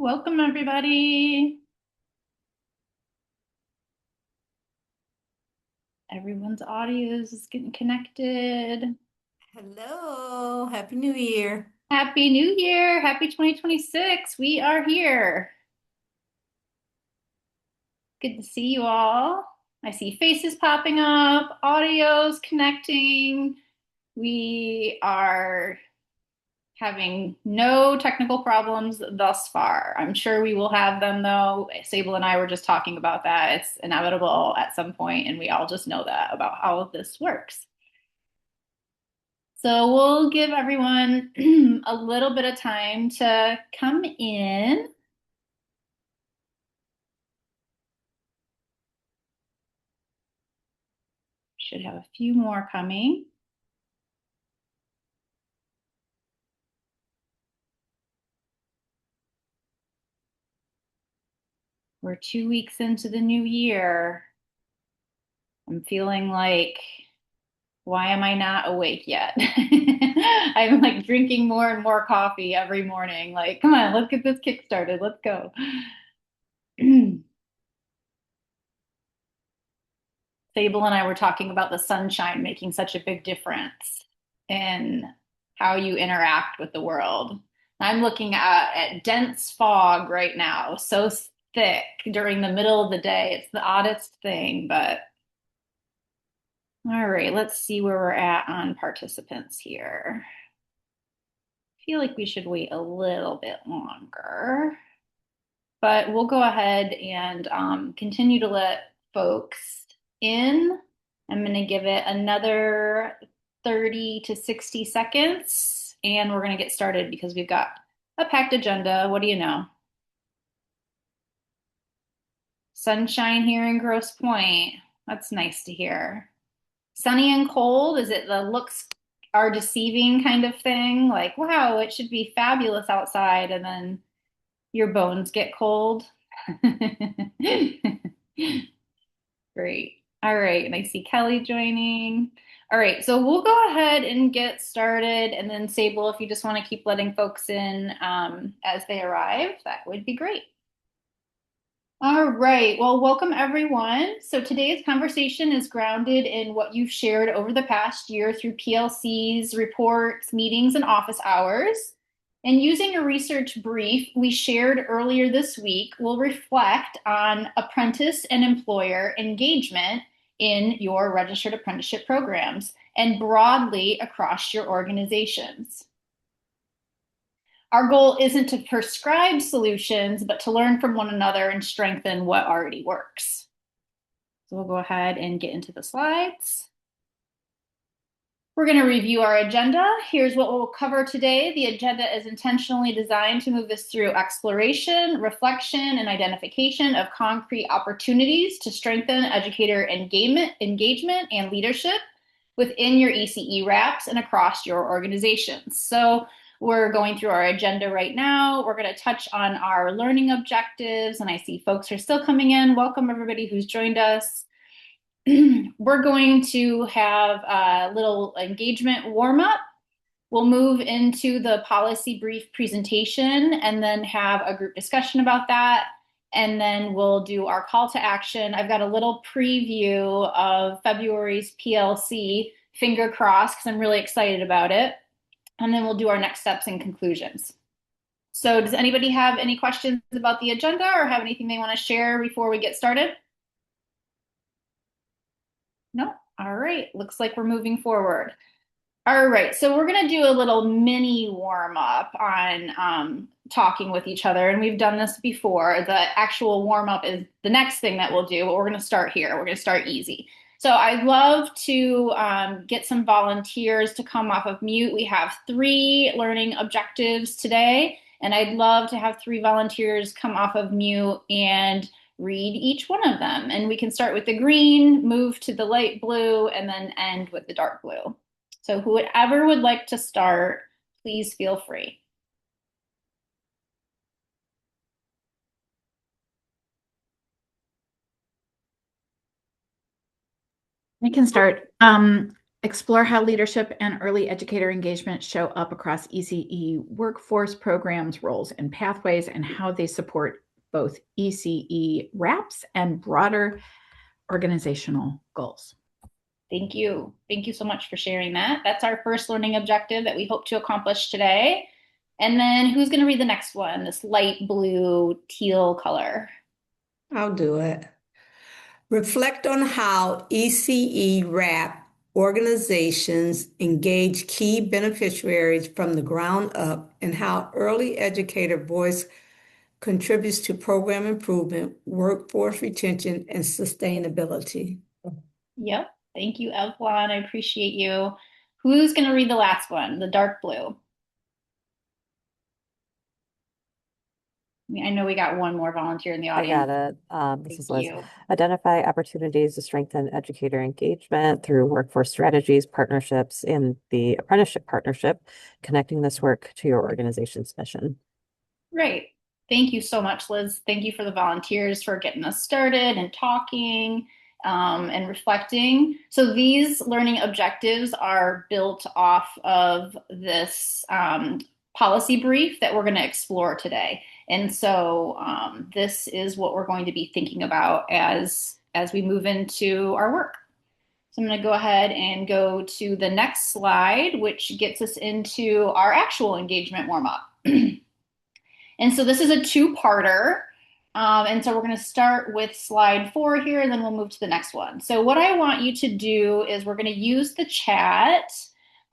Welcome, everybody. Everyone's audio is getting connected. Hello, Happy New Year. Happy New Year. Happy 2026. We are here. Good to see you all. I see faces popping up, audio's connecting. We are having no technical problems thus far. I'm sure we will have them though. Sable and I were just talking about that. It's inevitable at some point, and we all just know that about how this works. So we'll give everyone a little bit of time to come in. Should have a few more coming. We're 2 weeks into the new year. I'm feeling like, why am I not awake yet? I'm like drinking more and more coffee every morning. Like, come on, let's get this kick started. Let's go. Sable and I were talking about the sunshine making such a big difference in how you interact with the world. I'm looking at dense fog right now, so thick during the middle of the day. It's the oddest thing, but all right, let's see where we're at on participants here. I feel like we should wait a little bit longer, but we'll go ahead and continue to let folks in. I'm going to give it another 30 to 60 seconds and we're going to get started because we've got a packed agenda. What do you know? Sunshine here in Grosse Pointe. That's nice to hear. Sunny and cold, is it the looks are deceiving kind of thing? Like, wow, it should be fabulous outside, and then your bones get cold. Great. All right. And I see Kelly joining. All right. So we'll go ahead and get started. And then Sable, if you just want to keep letting folks in as they arrive, that would be great. All right. Well, welcome everyone. So today's conversation is grounded in what you've shared over the past year through PLCs, reports, meetings, and office hours. And using a research brief we shared earlier this week, we'll reflect on apprentice and employer engagement in your registered apprenticeship programs and broadly across your organizations. Our goal isn't to prescribe solutions, but to learn from one another and strengthen what already works. So we'll go ahead and get into the slides. We're going to review our agenda. Here's what we'll cover today. The agenda is intentionally designed to move us through exploration, reflection, and identification of concrete opportunities to strengthen educator engagement and leadership within your ECE wraps and across your organizations. So we're going through our agenda right now. We're going to touch on our learning objectives, and I see folks are still coming in. Welcome everybody who's joined us. We're going to have a little engagement warm up. We'll move into the policy brief presentation and then have a group discussion about that. And then we'll do our call to action. I've got a little preview of February's PLC, finger crossed, because I'm really excited about it. And then we'll do our next steps and conclusions. So does anybody have any questions about the agenda or have anything they want to share before we get started? No? All right. Looks like we're moving forward. All right. So we're going to do a little mini warm up on talking with each other. And we've done this before. The actual warm up is the next thing that we'll do, but we're going to start here. We're going to start easy. So I'd love to get some volunteers to come off of mute. We have 3 learning objectives today, and I'd love to have 3 volunteers come off of mute and read each one of them. And we can start with the green, move to the light blue, and then end with the dark blue. So whoever would like to start, please feel free. I can start. Explore how leadership and early educator engagement show up across ECE workforce programs, roles, and pathways, and how they support both ECE RAPs and broader organizational goals. Thank you. Thank you so much for sharing that. That's our first learning objective that we hope to accomplish today. And then who's going to read the next one? This light blue teal color. I'll do it. Reflect on how ECE RAP organizations engage key beneficiaries from the ground up and how early educator voice contributes to program improvement, workforce retention, and sustainability. Yep. Thank you, Evlon. I appreciate you. Who's going to read the last one? The dark blue. I know we got one more volunteer in the I got audience. it. This Thank is Liz. you. Identify opportunities to strengthen educator engagement through workforce strategies, partnerships, and the apprenticeship partnership, connecting this work to your organization's mission. Great. Thank you so much, Liz. Thank you for the volunteers for getting us started and talking and reflecting. So these learning objectives are built off of this policy brief that we're going to explore today. And so this is what we're going to be thinking about as we move into our work. So I'm going to go ahead and go to the next slide, which gets us into our actual engagement warm-up. And so this is a two-parter. And so we're going to start with slide 4 here, and then we'll move to the next one. So what I want you to do is we're going to use the chat,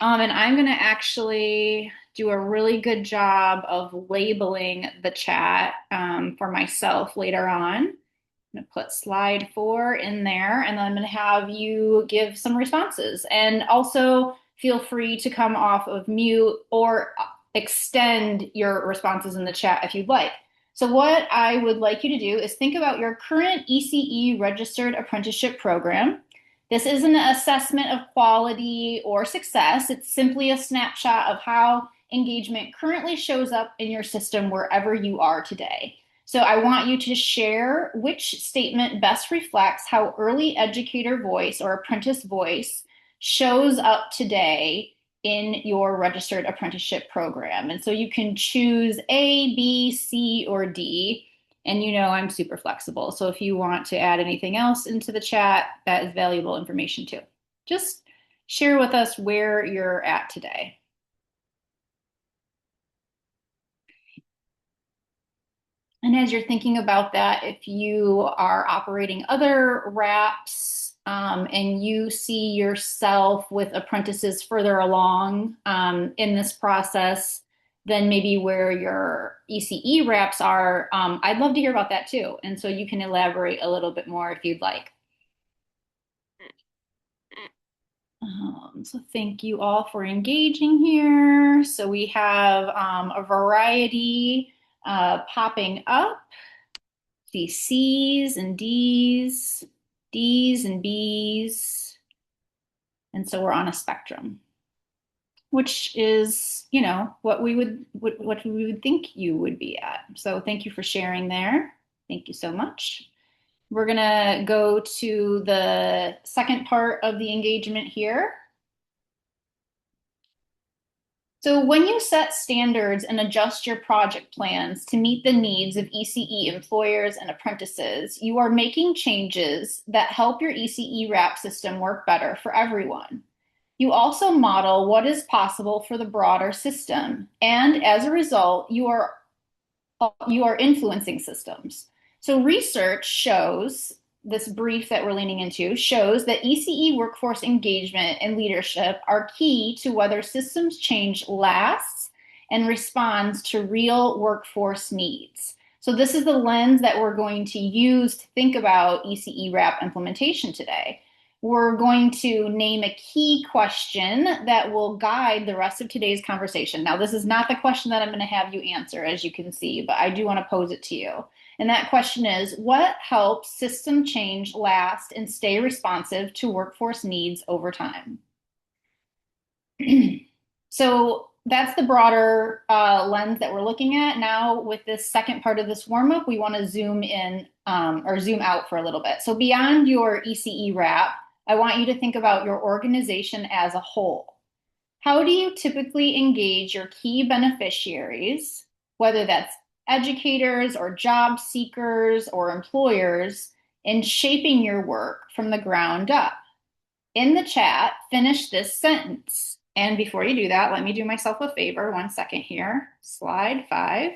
and I'm going to actually do a really good job of labeling the chat for myself later on. I'm going to put slide 4 in there, and then I'm going to have you give some responses. And also feel free to come off of mute or extend your responses in the chat if you'd like. So what I would like you to do is think about your current ECE registered apprenticeship program. This isn't an assessment of quality or success. It's simply a snapshot of how engagement currently shows up in your system wherever you are today. So I want you to share which statement best reflects how early educator voice or apprentice voice shows up today in your registered apprenticeship program. And so you can choose A, B, C, or D. And you know I'm super flexible. So if you want to add anything else into the chat, that is valuable information too. Just share with us where you're at today. And as you're thinking about that, if you are operating other RAPs and you see yourself with apprentices further along in this process, then maybe where your ECE RAPs are, I'd love to hear about that too. And so you can elaborate a little bit more if you'd like. So thank you all for engaging here. So we have a variety popping up. See C's and D's, D's and B's. And so we're on a spectrum, which is, you know, what we would think you would be at. So thank you for sharing there. Thank you so much. We're gonna go to the second part of the engagement here. So when you set standards and adjust your project plans to meet the needs of ECE employers and apprentices, you are making changes that help your ECE RAP system work better for everyone. You also model what is possible for the broader system, and as a result, you are influencing systems. So research shows, this brief that we're leaning into shows that ECE workforce engagement and leadership are key to whether systems change lasts and responds to real workforce needs. So this is the lens that we're going to use to think about ECE RAP implementation today. We're going to name a key question that will guide the rest of today's conversation. Now, this is not the question that I'm going to have you answer, as you can see, but I do want to pose it to you. And that question is, what helps system change last and stay responsive to workforce needs over time? So that's the broader lens that we're looking at. Now, with this second part of this warm-up, we want to zoom in or zoom out for a little bit. So beyond your ECE RAP, I want you to think about your organization as a whole. How do you typically engage your key beneficiaries, whether that's educators or job seekers or employers, in shaping your work from the ground up? In the chat, finish this sentence. And before you do that, let me do myself a favor. 1 second here. Slide 5.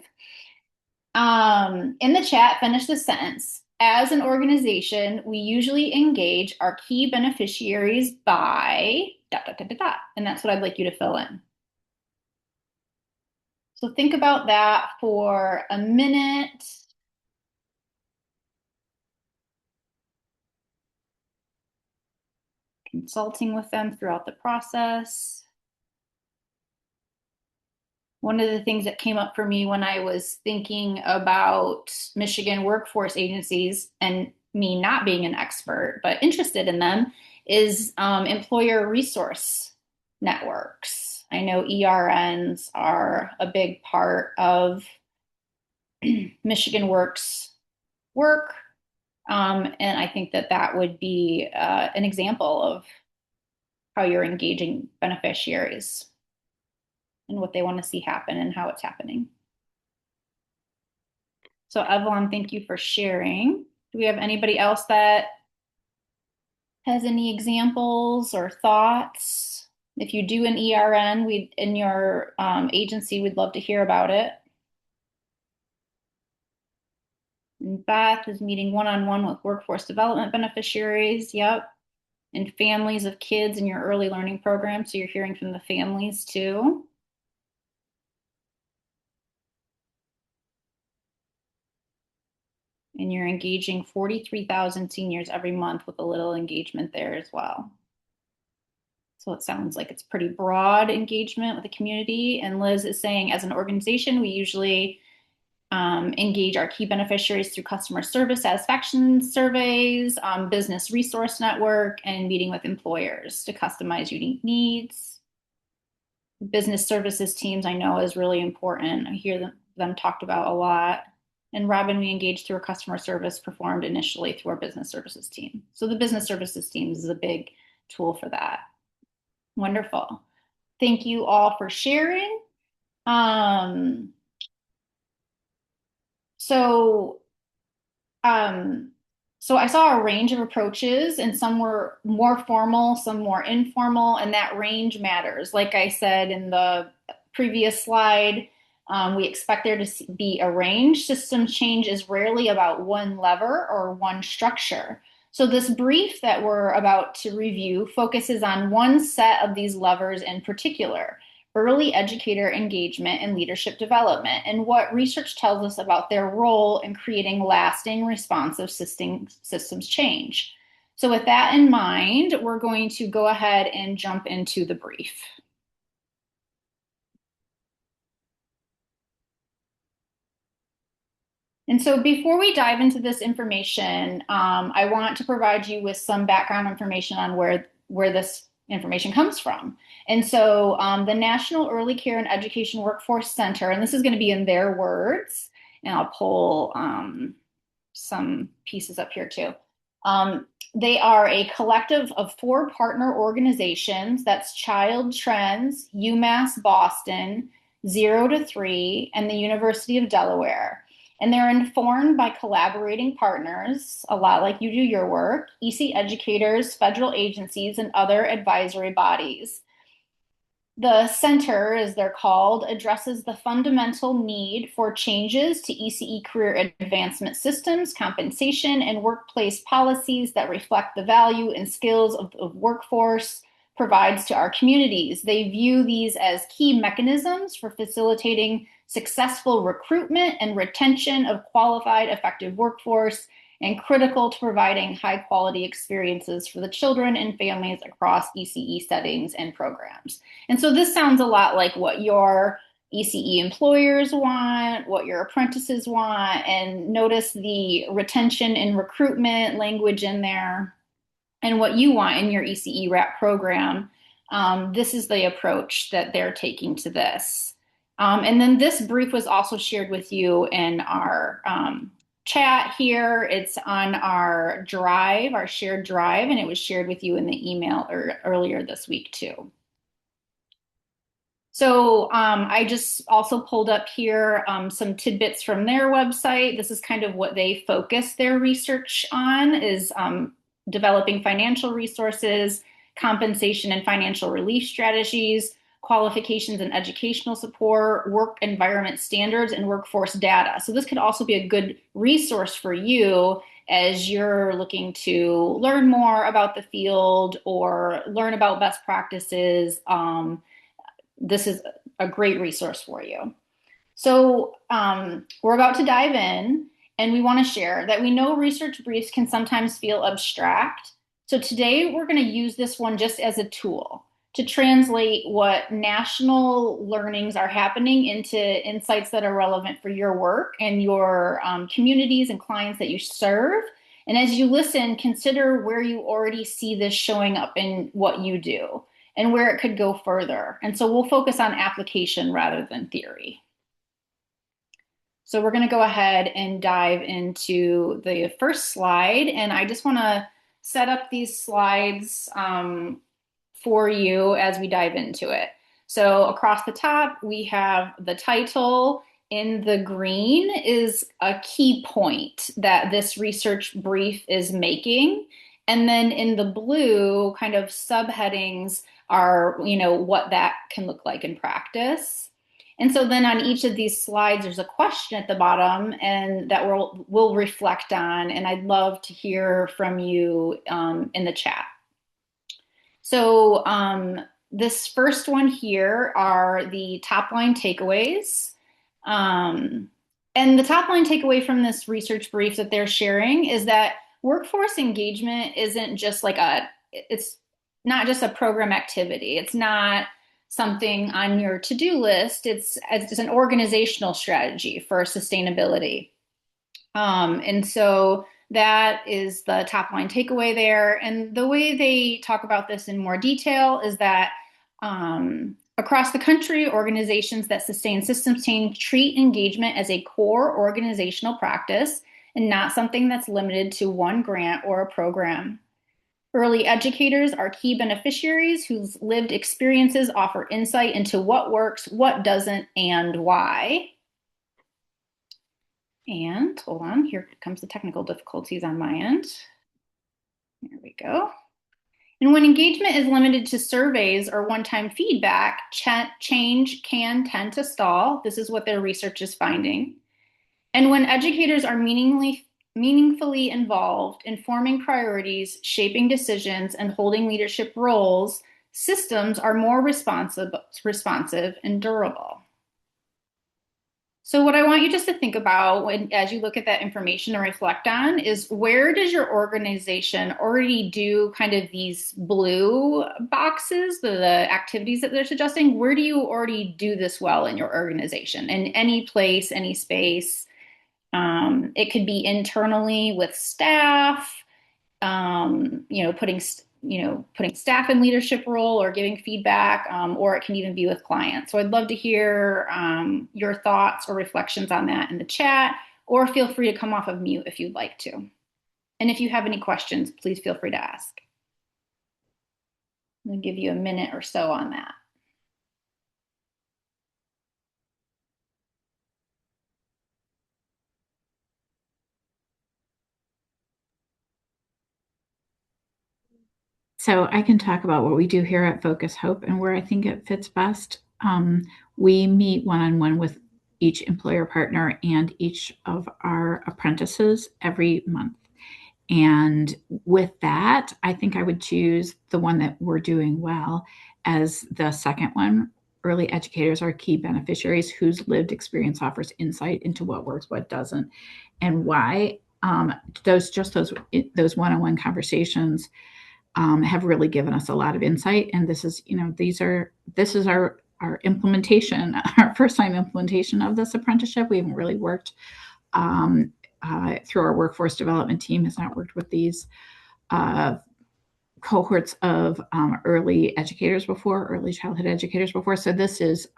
In the chat, finish this sentence. As an organization, we usually engage our key beneficiaries by dot, dot, dot, dot, dot. And that's what I'd like you to fill in. So think about that for a minute. Consulting with them throughout the process. One of the things that came up for me when I was thinking about Michigan workforce agencies and me not being an expert, but interested in them, is employer resource networks. I know ERNs are a big part of Michigan Works work. And I think that that would be an example of how you're engaging beneficiaries and what they want to see happen and how it's happening. So Evelyn, thank you for sharing. Do we have anybody else that has any examples or thoughts? If you do an ERN, in your agency, we'd love to hear about it. And Beth is meeting one-on-one with workforce development beneficiaries. Yep. And families of kids in your early learning program. So you're hearing from the families too. And you're engaging 43,000 seniors every month with a little engagement there as well. So it sounds like it's pretty broad engagement with the community. And Liz is saying, as an organization, we usually engage our key beneficiaries through customer service satisfaction surveys, business resource network, and meeting with employers to customize unique needs. Business services teams I know is really important. I hear them talked about a lot. And Robin, we engaged through a customer service performed initially through our business services team. So the business services teams is a big tool for that. Wonderful. Thank you all for sharing. So so I saw a range of approaches, and some were more formal, some more informal, and that range matters. Like I said in the previous slide, we expect there to be a range. System change is rarely about one lever or one structure. So this brief that we're about to review focuses on one set of these levers in particular: early educator engagement and leadership development, and what research tells us about their role in creating lasting responsive systems change. So with that in mind, we're going to go ahead and jump into the brief. And so before we dive into this information, I want to provide you with some background information on where this information comes from. And so the National Early Care and Education Workforce Center, and this is going to be in their words, and I'll pull some pieces up here too. They are a collective of 4 partner organizations. That's Child Trends, UMass Boston, 0 to 3, and the University of Delaware. And they're informed by collaborating partners, a lot like you do your work, EC educators, federal agencies, and other advisory bodies. The center, as they're called, addresses the fundamental need for changes to ECE career advancement systems, compensation, and workplace policies that reflect the value and skills of the workforce provides to our communities. They view these as key mechanisms for facilitating successful recruitment and retention of qualified, effective workforce, and critical to providing high-quality experiences for the children and families across ECE settings and programs. And so this sounds a lot like what your ECE employers want, what your apprentices want, and notice the retention and recruitment language in there, and what you want in your ECE RAP program. This is the approach that they're taking to this. And then this brief was also shared with you in our chat here. It's on our drive, our shared drive, and it was shared with you in the email earlier this week too. So I just also pulled up here some tidbits from their website. This is kind of what they focus their research on is developing financial resources, compensation and financial relief strategies, qualifications and educational support, work environment standards, and workforce data. So this could also be a good resource for you as you're looking to learn more about the field or learn about best practices. This is a great resource for you. So we're about to dive in, and we want to share that we know research briefs can sometimes feel abstract. So today we're going to use this one just as a tool to translate what national learnings are happening into insights that are relevant for your work and your communities and clients that you serve. And as you listen, consider where you already see this showing up in what you do and where it could go further. And so we'll focus on application rather than theory. So we're going to go ahead and dive into the first slide. And I just want to set up these slides for you as we dive into it. So across the top, we have the title. In the green is a key point that this research brief is making. And then in the blue, kind of subheadings are, what that can look like in practice. And so then on each of these slides, there's a question at the bottom and that we'll reflect on. And I'd love to hear from you in the chat. So this first one here are the top line takeaways. And the top line takeaway from this research brief that they're sharing is that workforce engagement isn't just it's not just a program activity. It's not something on your to-do list. It's an organizational strategy for sustainability. And so that is the top line takeaway there. And the way they talk about this in more detail is that across the country, organizations that sustain systems change treat engagement as a core organizational practice and not something that's limited to one grant or a program. Early educators are key beneficiaries whose lived experiences offer insight into what works, what doesn't, and why. And hold on, here comes the technical difficulties on my end. There we go. And when engagement is limited to surveys or one-time feedback, change can tend to stall. This is what their research is finding. And when educators are meaningfully involved in forming priorities, shaping decisions, and holding leadership roles, systems are more responsive and durable. So what I want you just to think about as you look at that information and reflect on is where does your organization already do kind of these blue boxes, the activities that they're suggesting? Where do you already do this well in your organization? In any place, any space? It could be internally with staff, putting staff in leadership role or giving feedback, or it can even be with clients. So I'd love to hear your thoughts or reflections on that in the chat, or feel free to come off of mute if you'd like to. And if you have any questions, please feel free to ask. I'm going to give you a minute or so on that. So I can talk about what we do here at Focus Hope and where I think it fits best. We meet one-on-one with each employer partner and each of our apprentices every month. And with that, I think I would choose the one that we're doing well as the second one. Early educators are key beneficiaries whose lived experience offers insight into what works, what doesn't, and why. Those one-on-one conversations have really given us a lot of insight. And this is our implementation, our first time implementation of this apprenticeship. We haven't really worked through our workforce development team, has not worked with these cohorts of early educators before, early childhood educators before. So this is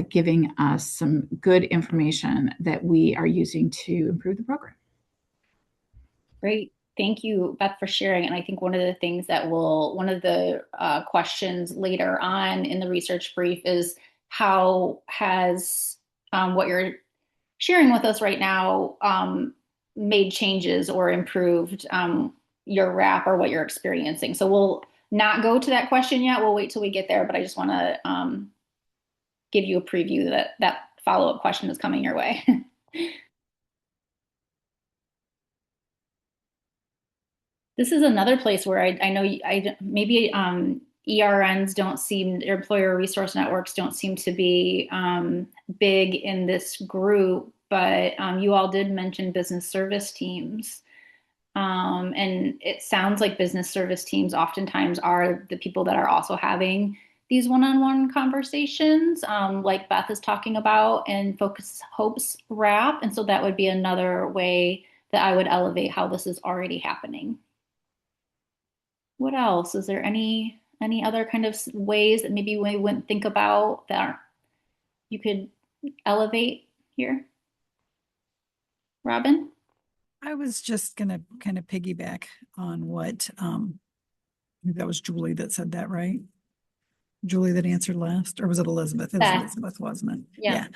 giving us some good information that we are using to improve the program. Great. Thank you, Beth, for sharing. And I think one of the things that one of the questions later on in the research brief is how has what you're sharing with us right now made changes or improved your RAP or what you're experiencing. So we'll not go to that question yet. We'll wait till we get there, but I just want to give you a preview that that follow-up question is coming your way. This is another place where I know maybe ERNs don't seem, or employer resource networks don't seem to be big in this group, but you all did mention business service teams. And it sounds like business service teams oftentimes are the people that are also having these one-on-one conversations, like Beth is talking about in Focus Hope's RAP. And so that would be another way that I would elevate how this is already happening. What else? Is there any other kind of ways that maybe we wouldn't think about that you could elevate here? Robin? I was just going to kind of piggyback on what, I think that was Julie that said that, right? Julie that answered last, or was it Elizabeth? It was Beth. Elizabeth, wasn't it? Yeah.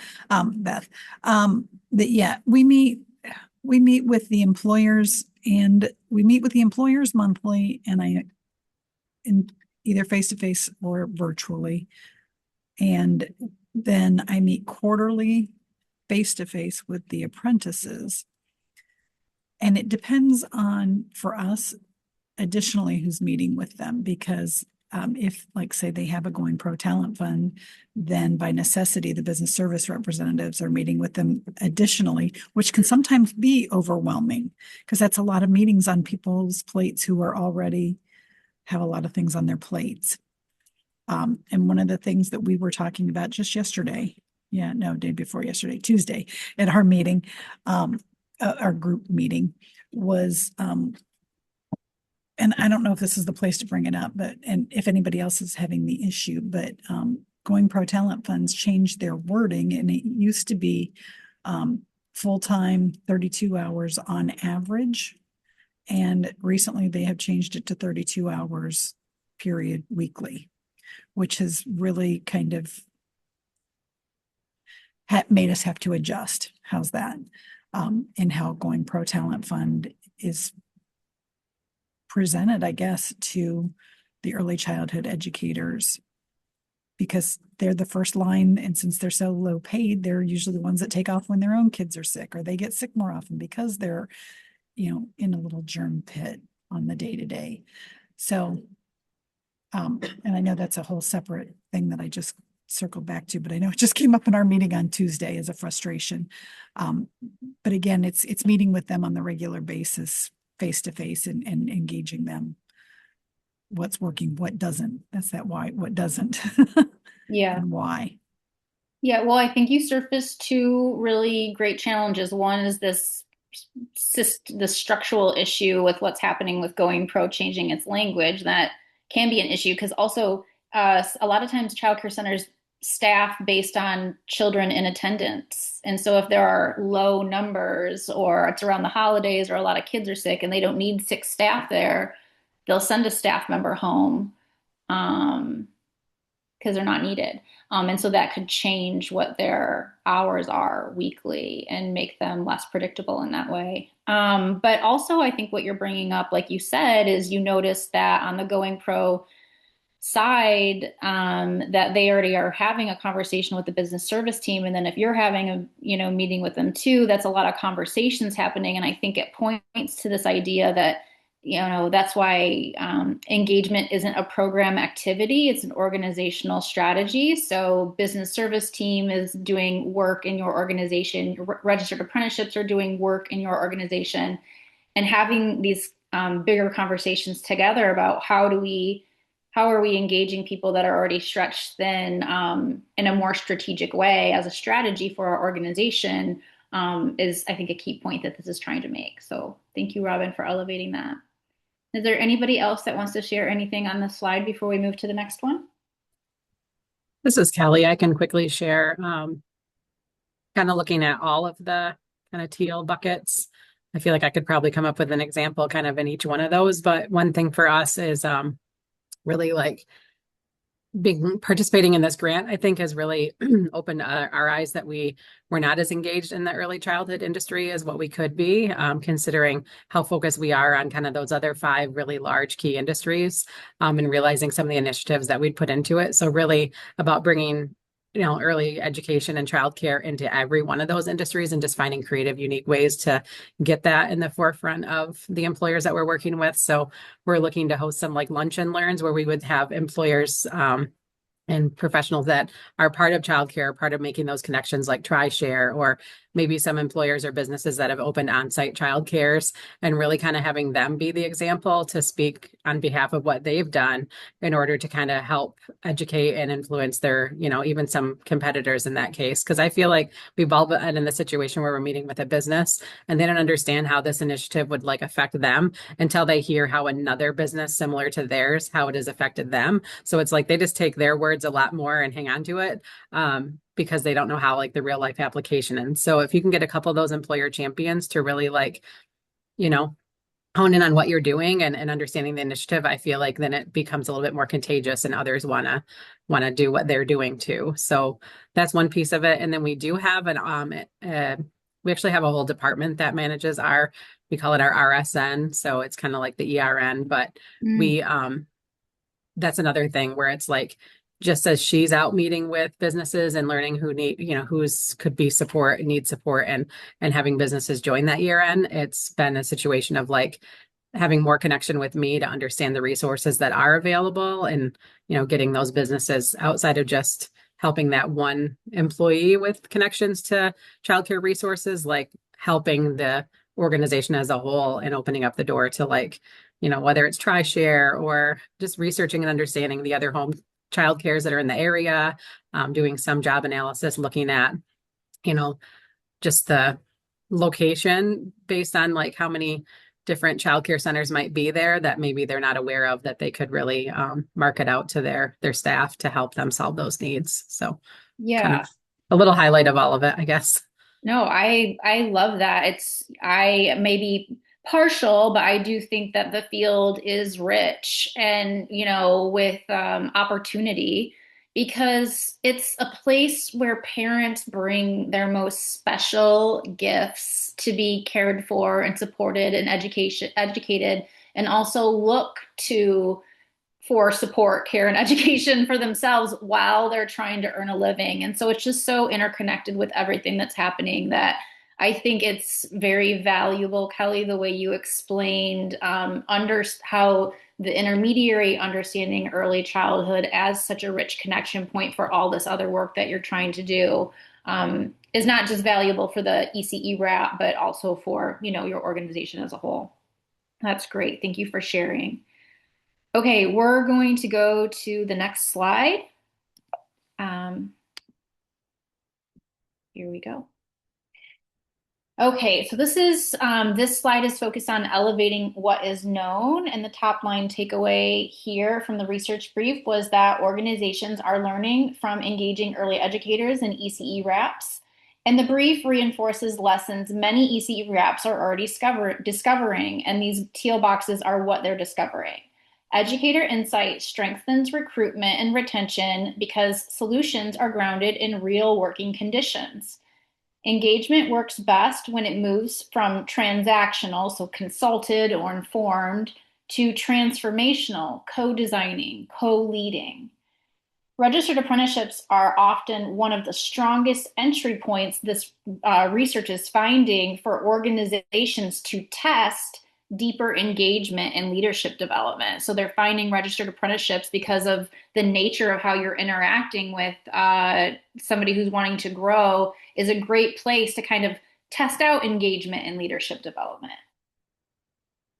Beth. We meet with the employers, and we meet with the employers monthly, and either face to face or virtually. And then I meet quarterly face to face with the apprentices. And it depends on, for us, additionally, who's meeting with them, because if, like, say, they have a Going Pro Talent Fund, then by necessity, the business service representatives are meeting with them additionally, which can sometimes be overwhelming because that's a lot of meetings on people's plates who are already have a lot of things on their plates. And one of the things that we were talking about just yesterday, day before yesterday, Tuesday, at our meeting, our group meeting was, and I don't know if this is the place to bring it up, and if anybody else is having the issue, but Going Pro Talent Funds changed their wording, and it used to be full-time 32 hours on average. And recently they have changed it to 32 hours period weekly, which has really kind of made us have to adjust. How's that? And how Going Pro Talent Fund is presented, I guess, to the early childhood educators, because they're the first line. And since they're so low paid, they're usually the ones that take off when their own kids are sick, or they get sick more often because they're, in a little germ pit on the day to day. So, and I know that's a whole separate thing that I just circled back to, but I know it just came up in our meeting on Tuesday as a frustration. But again, it's meeting with them on the regular basis, face to face, and engaging them. What's working, what doesn't. That's that why, what doesn't. Yeah. And why. Yeah, well, I think you surfaced two really great challenges. One is the structural issue with what's happening with Going Pro changing its language. That can be an issue because also a lot of times childcare centers staff based on children in attendance. And so if there are low numbers, or it's around the holidays, or a lot of kids are sick and they don't need 6 staff there, they'll send a staff member home because they're not needed. And so that could change what their hours are weekly and make them less predictable in that way. But also, I think what you're bringing up, like you said, is you notice that on the Going Pro side, that they already are having a conversation with the business service team. And then if you're having a meeting with them too, that's a lot of conversations happening. And I think it points to this idea that that's why engagement isn't a program activity, it's an organizational strategy. So business service team is doing work in your organization, your registered apprenticeships are doing work in your organization, and having these bigger conversations together about how are we engaging people that are already stretched thin in a more strategic way as a strategy for our organization is, I think, a key point that this is trying to make. So thank you, Robin, for elevating that. Is there anybody else that wants to share anything on this slide before we move to the next one? This is Kelly. I can quickly share, kind of looking at all of the kind of teal buckets. I feel like I could probably come up with an example kind of in each one of those. But one thing for us is really like being participating in this grant, I think has really opened our eyes that we were not as engaged in the early childhood industry as what we could be, considering how focused we are on kind of those other five really large key industries, and realizing some of the initiatives that we'd put into it. So really about bringing early education and childcare into every one of those industries and just finding creative, unique ways to get that in the forefront of the employers that we're working with. So we're looking to host some like lunch and learns where we would have employers and professionals that are part of childcare, part of making those connections like TriShare, or maybe some employers or businesses that have opened on-site childcares, and really kind of having them be the example to speak on behalf of what they've done in order to kind of help educate and influence their, even some competitors in that case. Because I feel like we've all been in the situation where we're meeting with a business and they don't understand how this initiative would like affect them until they hear how another business similar to theirs, how it has affected them. So it's like they just take their words a lot more and hang on to it. Because they don't know how like the real life application. And so if you can get a couple of those employer champions to really like, you know, hone in on what you're doing and understanding the initiative, I feel like then it becomes a little bit more contagious and others wanna do what they're doing too. So that's one piece of it. And then we do have we actually have a whole department that manages we call it our RSN. So it's kind of like the ERN, but we that's another thing where it's like just as she's out meeting with businesses and learning who who's could be support and need support and having businesses join that year end, it's been a situation of like having more connection with me to understand the resources that are available and getting those businesses outside of just helping that one employee with connections to childcare resources, like helping the organization as a whole and opening up the door to like whether it's TriShare or just researching and understanding the other home child cares that are in the area, doing some job analysis, looking at, just the location based on like how many different childcare centers might be there that maybe they're not aware of that they could really market out to their staff to help them solve those needs. So kind Yeah. of a little highlight of all of it, I guess. No, I love that. I may be partial, but I do think that the field is rich and, with opportunity because it's a place where parents bring their most special gifts to be cared for and supported and educated, and also look to for support, care, and education for themselves while they're trying to earn a living. And so it's just so interconnected with everything that's happening that I think it's very valuable, Kelly, the way you explained under how the intermediary understanding early childhood as such a rich connection point for all this other work that you're trying to do is not just valuable for the ECE wrap, but also for, your organization as a whole. That's great. Thank you for sharing. Okay, we're going to go to the next slide. Here we go. Okay, so this slide is focused on elevating what is known, and the top line takeaway here from the research brief was that organizations are learning from engaging early educators in ECE wraps, and the brief reinforces lessons many ECE wraps are already discovering, and these teal boxes are what they're discovering. Educator insight strengthens recruitment and retention because solutions are grounded in real working conditions. Engagement works best when it moves from transactional, so consulted or informed, to transformational, co-designing, co-leading. Registered apprenticeships are often one of the strongest entry points this research is finding for organizations to test deeper engagement and leadership development. So they're finding registered apprenticeships because of the nature of how you're interacting with somebody who's wanting to grow is a great place to kind of test out engagement and leadership development.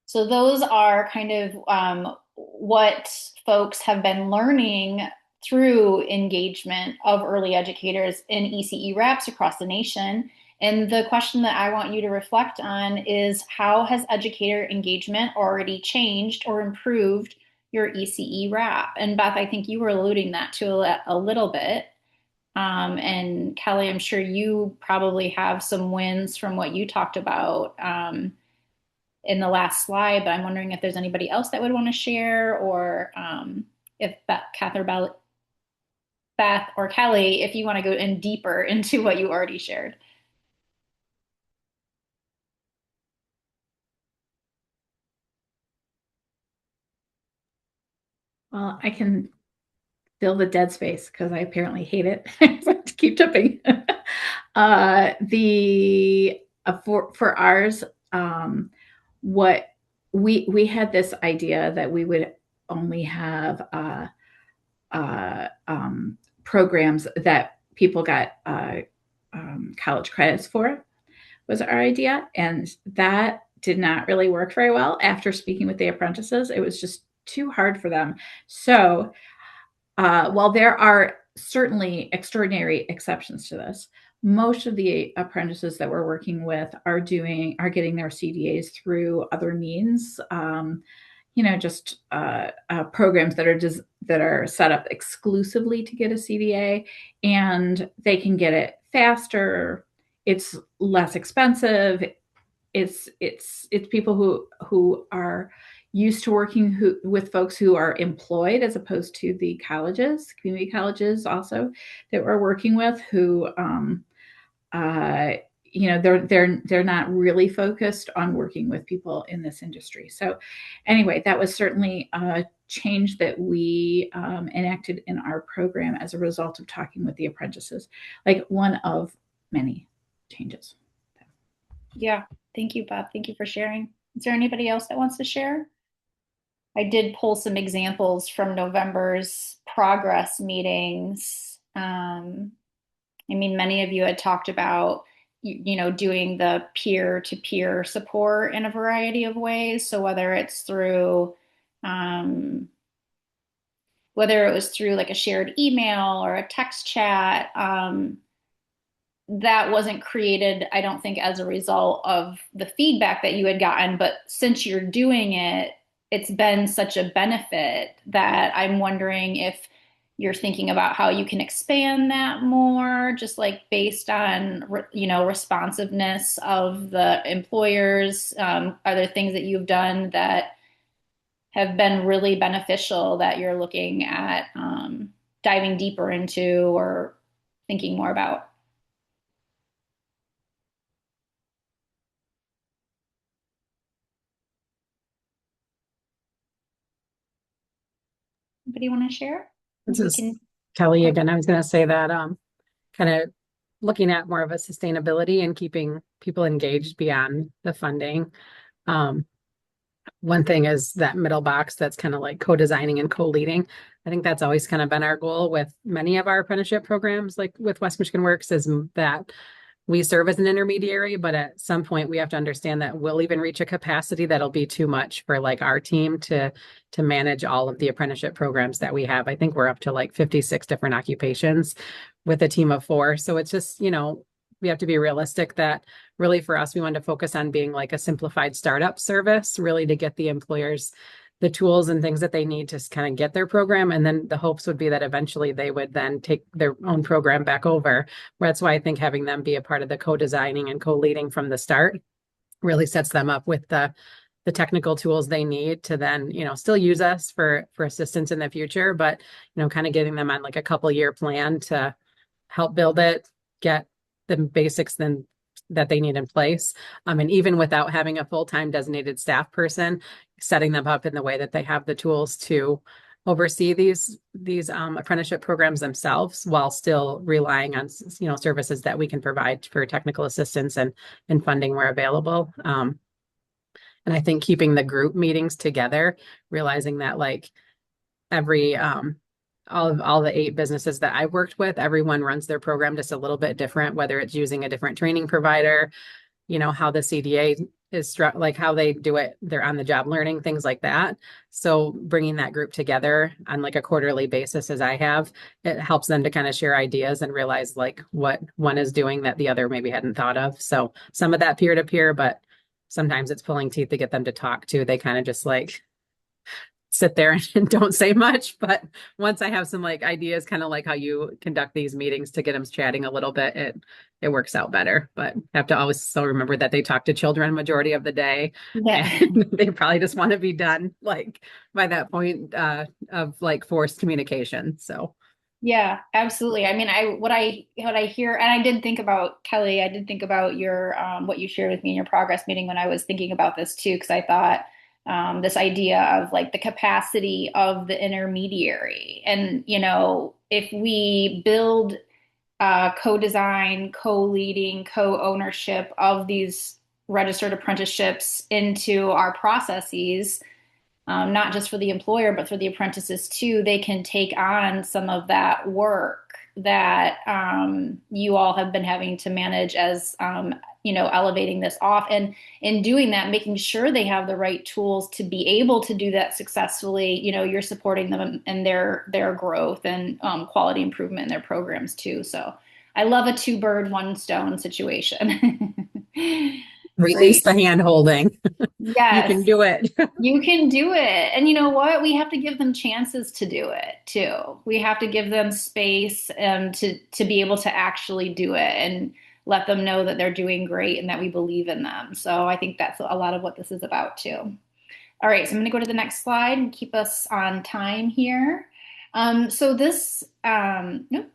So those are kind of what folks have been learning through engagement of early educators in ECE wraps across the nation. And the question that I want you to reflect on is how has educator engagement already changed or improved your ECE wrap. And Beth, I think you were alluding that to a little bit. And Kelly, I'm sure you probably have some wins from what you talked about in the last slide, but I'm wondering if there's anybody else that would want to share, or if Beth or Kelly, if you want to go in deeper into what you already shared. Well, I can fill the dead space because I apparently hate it. I have to keep jumping. For ours, what we had this idea that we would only have programs that people got college credits for, was our idea, and that did not really work very well. After speaking with the apprentices, it was just too hard for them. So while there are certainly extraordinary exceptions to this, most of the apprentices that we're working with are getting their CDAs through other means. Just programs that are set up exclusively to get a CDA, and they can get it faster. It's less expensive. It's people who are used to working with folks who are employed, as opposed to the community colleges also that we're working with, who they're not really focused on working with people in this industry. So anyway, that was certainly a change that we enacted in our program as a result of talking with the apprentices, like one of many changes. Yeah, thank you, Bob. Thank you for sharing. Is there anybody else that wants to share? I did pull some examples from November's progress meetings. Many of you had talked about, doing the peer-to-peer support in a variety of ways. So whether it was through like a shared email or a text chat, that wasn't created, I don't think, as a result of the feedback that you had gotten, but since you're doing it, it's been such a benefit that I'm wondering if you're thinking about how you can expand that more, just like based on, responsiveness of the employers. Are there things that you've done that have been really beneficial that you're looking at diving deeper into or thinking more about? Anybody want to share? This is Kelly again. I was going to say that kind of looking at more of a sustainability and keeping people engaged beyond the funding. One thing is that middle box that's kind of like co-designing and co-leading. I think that's always kind of been our goal with many of our apprenticeship programs, like with West Michigan Works, is that we serve as an intermediary, but at some point we have to understand that we'll even reach a capacity that'll be too much for like our team to manage all of the apprenticeship programs that we have. I think we're up to like 56 different occupations with a team of 4. So it's just, we have to be realistic that really for us, we want to focus on being like a simplified startup service, really to get the employers the tools and things that they need to kind of get their program. And then the hopes would be that eventually they would then take their own program back over. That's why I think having them be a part of the co-designing and co-leading from the start really sets them up with the technical tools they need to then, still use us for assistance in the future, but, kind of getting them on like a couple-year plan to help build it, get the basics then that they need in place. And even without having a full-time designated staff person, setting them up in the way that they have the tools to oversee these apprenticeship programs themselves, while still relying on services that we can provide for technical assistance and funding where available. And I think keeping the group meetings together, realizing that like every all the 8 businesses that I've worked with, everyone runs their program just a little bit different, whether it's using a different training provider, how the CDA is like how they do it, they're on the job learning, things like that. So bringing that group together on like a quarterly basis, as I have, it helps them to kind of share ideas and realize like what one is doing that the other maybe hadn't thought of. So some of that peer to peer, but sometimes it's pulling teeth to get them to talk to. They kind of just like sit there and don't say much. But once I have some like ideas, kind of like how you conduct these meetings to get them chatting a little bit, it works out better. But I have to always still remember that they talk to children majority of the day, Yeah. and they probably just want to be done like by that point of like forced communication. So Yeah, absolutely. I mean, what I hear, and I did think about Kelly, I did think about your what you shared with me in your progress meeting when I was thinking about this too, because I thought this idea of like the capacity of the intermediary. And, if we build co-design, co-leading, co-ownership of these registered apprenticeships into our processes, not just for the employer, but for the apprentices too, they can take on some of that work that you all have been having to manage as, elevating this off. And in doing that, making sure they have the right tools to be able to do that successfully, you're supporting them in their growth and quality improvement in their programs too. So I love a two bird, one stone situation. release Great. the hand holding. You can Yes. do it. You can do it. And you know what? We have to give them chances to do it too. We have to give them space to be able to actually do it and let them know that they're doing great and that we believe in them. So I think that's a lot of what this is about too. All right, so I'm going to go to the next slide and keep us on time here. So this, nope,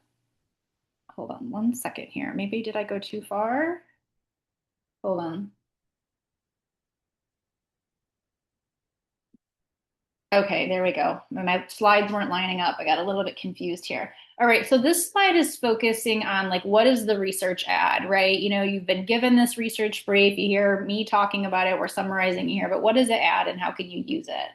hold on one second here. Maybe did I go too far? Hold on. Okay, there we go. My slides weren't lining up. I got a little bit confused here. All right, so this slide is focusing on like what is the research ad, right? You've been given this research brief. You hear me talking about it. We're summarizing here, but what does it add and how can you use it?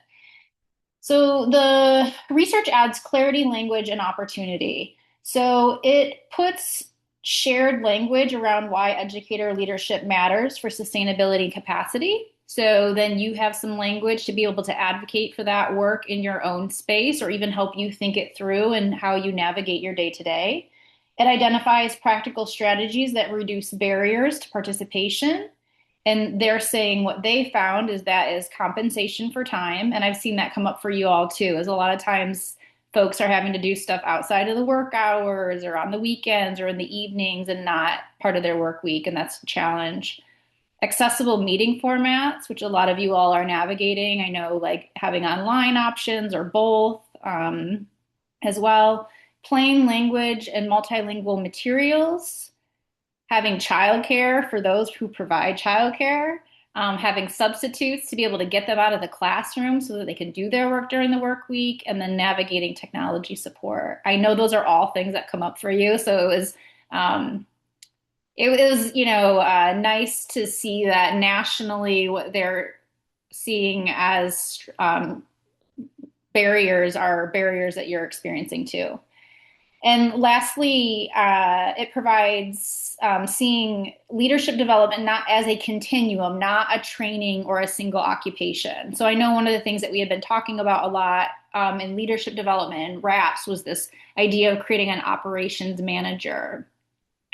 So the research adds clarity, language, and opportunity. So it puts shared language around why educator leadership matters for sustainability and capacity. So then you have some language to be able to advocate for that work in your own space or even help you think it through and how you navigate your day to day. It identifies practical strategies that reduce barriers to participation, and they're saying what they found is that is compensation for time. And I've seen that come up for you all too, is a lot of times folks are having to do stuff outside of the work hours or on the weekends or in the evenings and not part of their work week. And that's a challenge. Accessible meeting formats, which a lot of you all are navigating. I know like having online options or both as well. Plain language and multilingual materials, having childcare for those who provide childcare, having substitutes to be able to get them out of the classroom so that they can do their work during the work week, and then navigating technology support. I know those are all things that come up for you, so it was nice to see that nationally what they're seeing as barriers are barriers that you're experiencing too. And lastly, it provides seeing leadership development not as a continuum, not a training or a single occupation. So I know one of the things that we had been talking about a lot in leadership development and RAPS was this idea of creating an operations manager.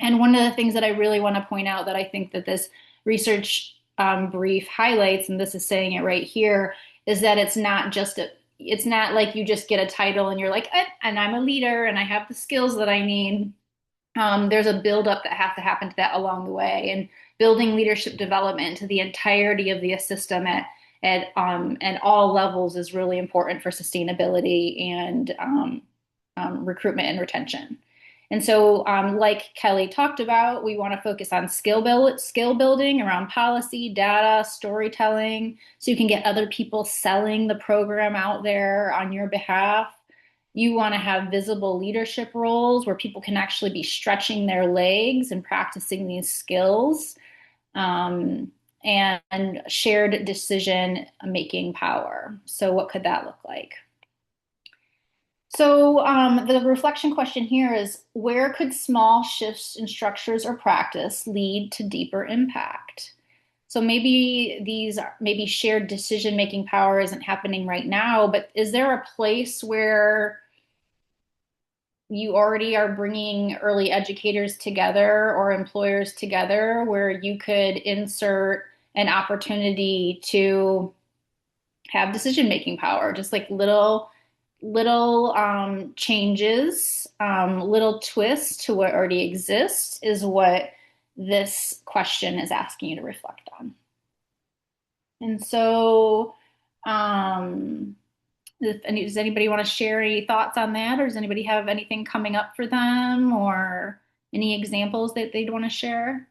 And one of the things that I really want to point out that I think that this research brief highlights, and this is saying it right here, is that it's not like you just get a title and you're like, and I'm a leader and I have the skills that I need. There's a buildup that has to happen to that along the way, and building leadership development to the entirety of the system at all levels is really important for sustainability and recruitment and retention. And so, like Kelly talked about, we want to focus on skill building around policy, data, storytelling, so you can get other people selling the program out there on your behalf. You want to have visible leadership roles where people can actually be stretching their legs and practicing these skills, and shared decision making power. So what could that look like? So the reflection question here is, where could small shifts in structures or practice lead to deeper impact? So maybe shared decision-making power isn't happening right now, but is there a place where you already are bringing early educators together or employers together where you could insert an opportunity to have decision-making power, just like little changes, little twists to what already exists is what this question is asking you to reflect on. And so, does anybody want to share any thoughts on that, or does anybody have anything coming up for them, or any examples that they'd want to share?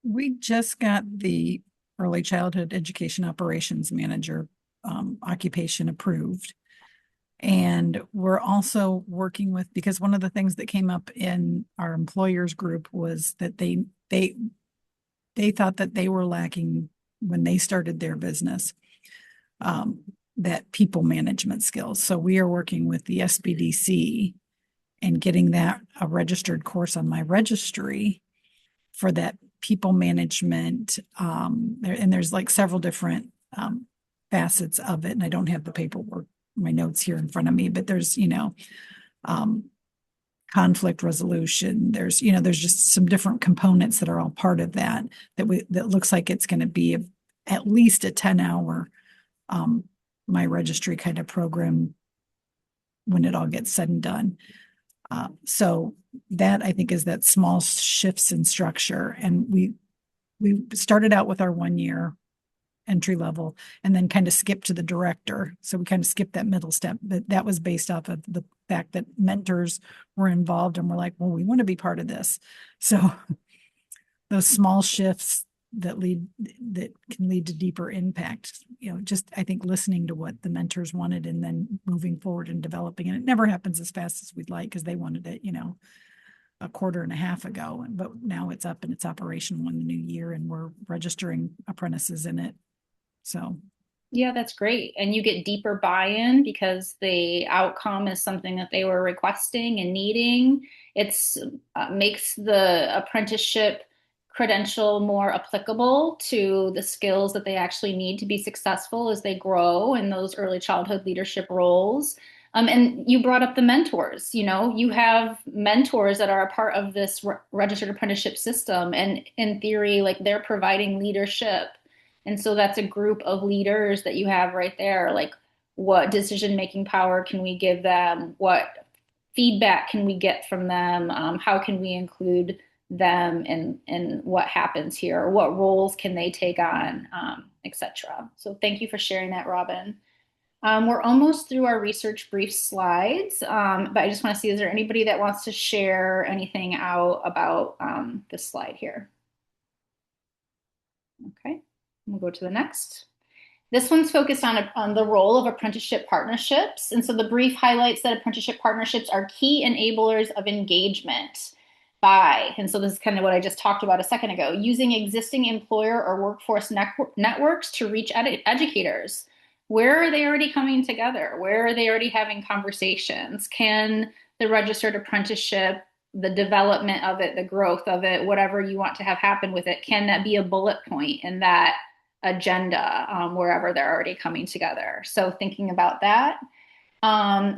We just got the early childhood education operations manager occupation approved. And we're also working with, because one of the things that came up in our employers group was that they thought that they were lacking when they started their business, that people management skills. So we are working with the SBDC and getting that a registered course on my registry for that people management. And there's like several different facets of it. And I don't have the paperwork, my notes here in front of me, but there's, conflict resolution. There's just some different components that are all part of that looks like it's going to be at least a 10-hour my registry kind of program when it all gets said and done. So that I think is that small shifts in structure. And we started out with our 1 year entry level and then kind of skipped to the director. So we kind of skipped that middle step, but that was based off of the fact that mentors were involved and we're like, well, we want to be part of this. So those small shifts that can lead to deeper impact, just I think listening to what the mentors wanted and then moving forward and developing. And it never happens as fast as we'd like because they wanted it, a quarter and a half ago. But now it's up and it's operational in the new year and we're registering apprentices in it. So yeah, that's great. And you get deeper buy-in because the outcome is something that they were requesting and needing. It's makes the apprenticeship credential more applicable to the skills that they actually need to be successful as they grow in those early childhood leadership roles. And you brought up the mentors. You have mentors that are a part of this registered apprenticeship system. And in theory, like they're providing leadership. And so that's a group of leaders that you have right there. Like, what decision-making power can we give them? What feedback can we get from them? How can we include them in what happens here? What roles can they take on, etc. So thank you for sharing that, Robin. We're almost through our research brief slides, but I just want to see, is there anybody that wants to share anything out about this slide here? Okay. We'll go to the next. This one's focused on the role of apprenticeship partnerships. And so the brief highlights that apprenticeship partnerships are key enablers of engagement and so this is kind of what I just talked about a second ago, using existing employer or workforce networks to reach educators. Where are they already coming together? Where are they already having conversations? Can the registered apprenticeship, the development of it, the growth of it, whatever you want to have happen with it, can that be a bullet point in that agenda wherever they're already coming together? So thinking about that.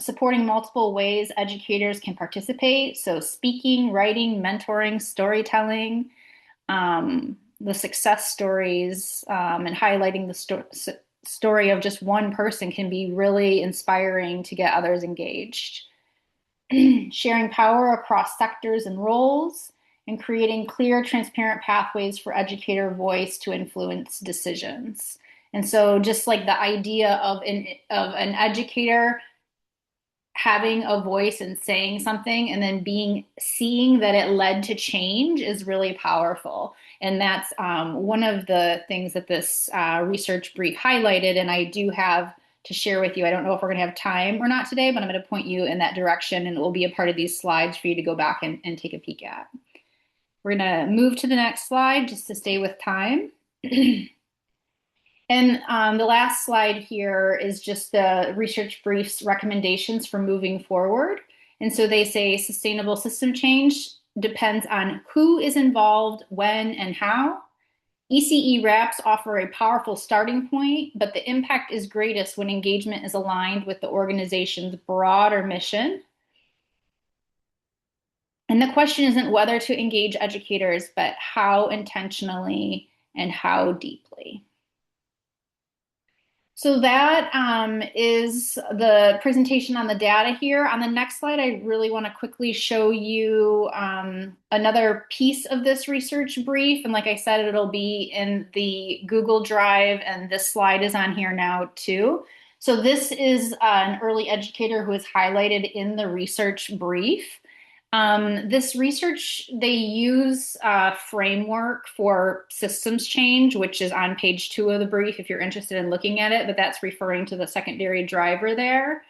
Supporting multiple ways educators can participate. So speaking, writing, mentoring, storytelling, the success stories, and highlighting the story of just one person can be really inspiring to get others engaged. Sharing power across sectors and roles, and creating clear, transparent pathways for educator voice to influence decisions. And so just like the idea of an educator having a voice and saying something and then seeing that it led to change is really powerful. And that's one of the things that this research brief highlighted. And I do have to share with you. I don't know if we're going to have time or not today, but I'm going to point you in that direction and it will be a part of these slides for you to go back and take a peek at. We're going to move to the next slide just to stay with time. And the last slide here is just the research brief's recommendations for moving forward. And so they say sustainable system change depends on who is involved, when, and how. ECE RAPs offer a powerful starting point, but the impact is greatest when engagement is aligned with the organization's broader mission. And the question isn't whether to engage educators, but how intentionally and how deeply. So that is the presentation on the data here. On the next slide, I really want to quickly show you another piece of this research brief. And like I said, it'll be in the Google Drive, and this slide is on here now too. So this is an early educator who is highlighted in the research brief. This research, they use a framework for systems change, which is on page 2 of the brief if you're interested in looking at it, but that's referring to the secondary driver there.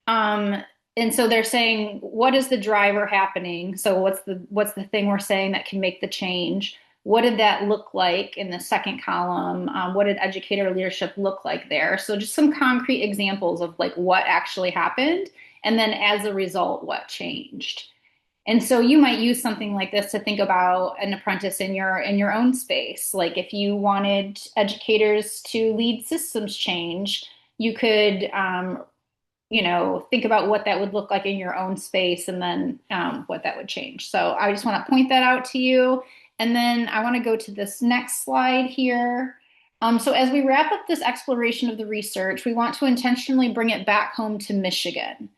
And so they're saying, what is the driver happening? So what's the thing we're saying that can make the change? What did that look like in the second column? What did educator leadership look like there? So just some concrete examples of like what actually happened, and then as a result, what changed. And so you might use something like this to think about an apprentice in your own space. Like if you wanted educators to lead systems change, you could think about what that would look like in your own space, and then what that would change. So I just want to point that out to you. And then I want to go to this next slide here. So as we wrap up this exploration of the research, we want to intentionally bring it back home to Michigan.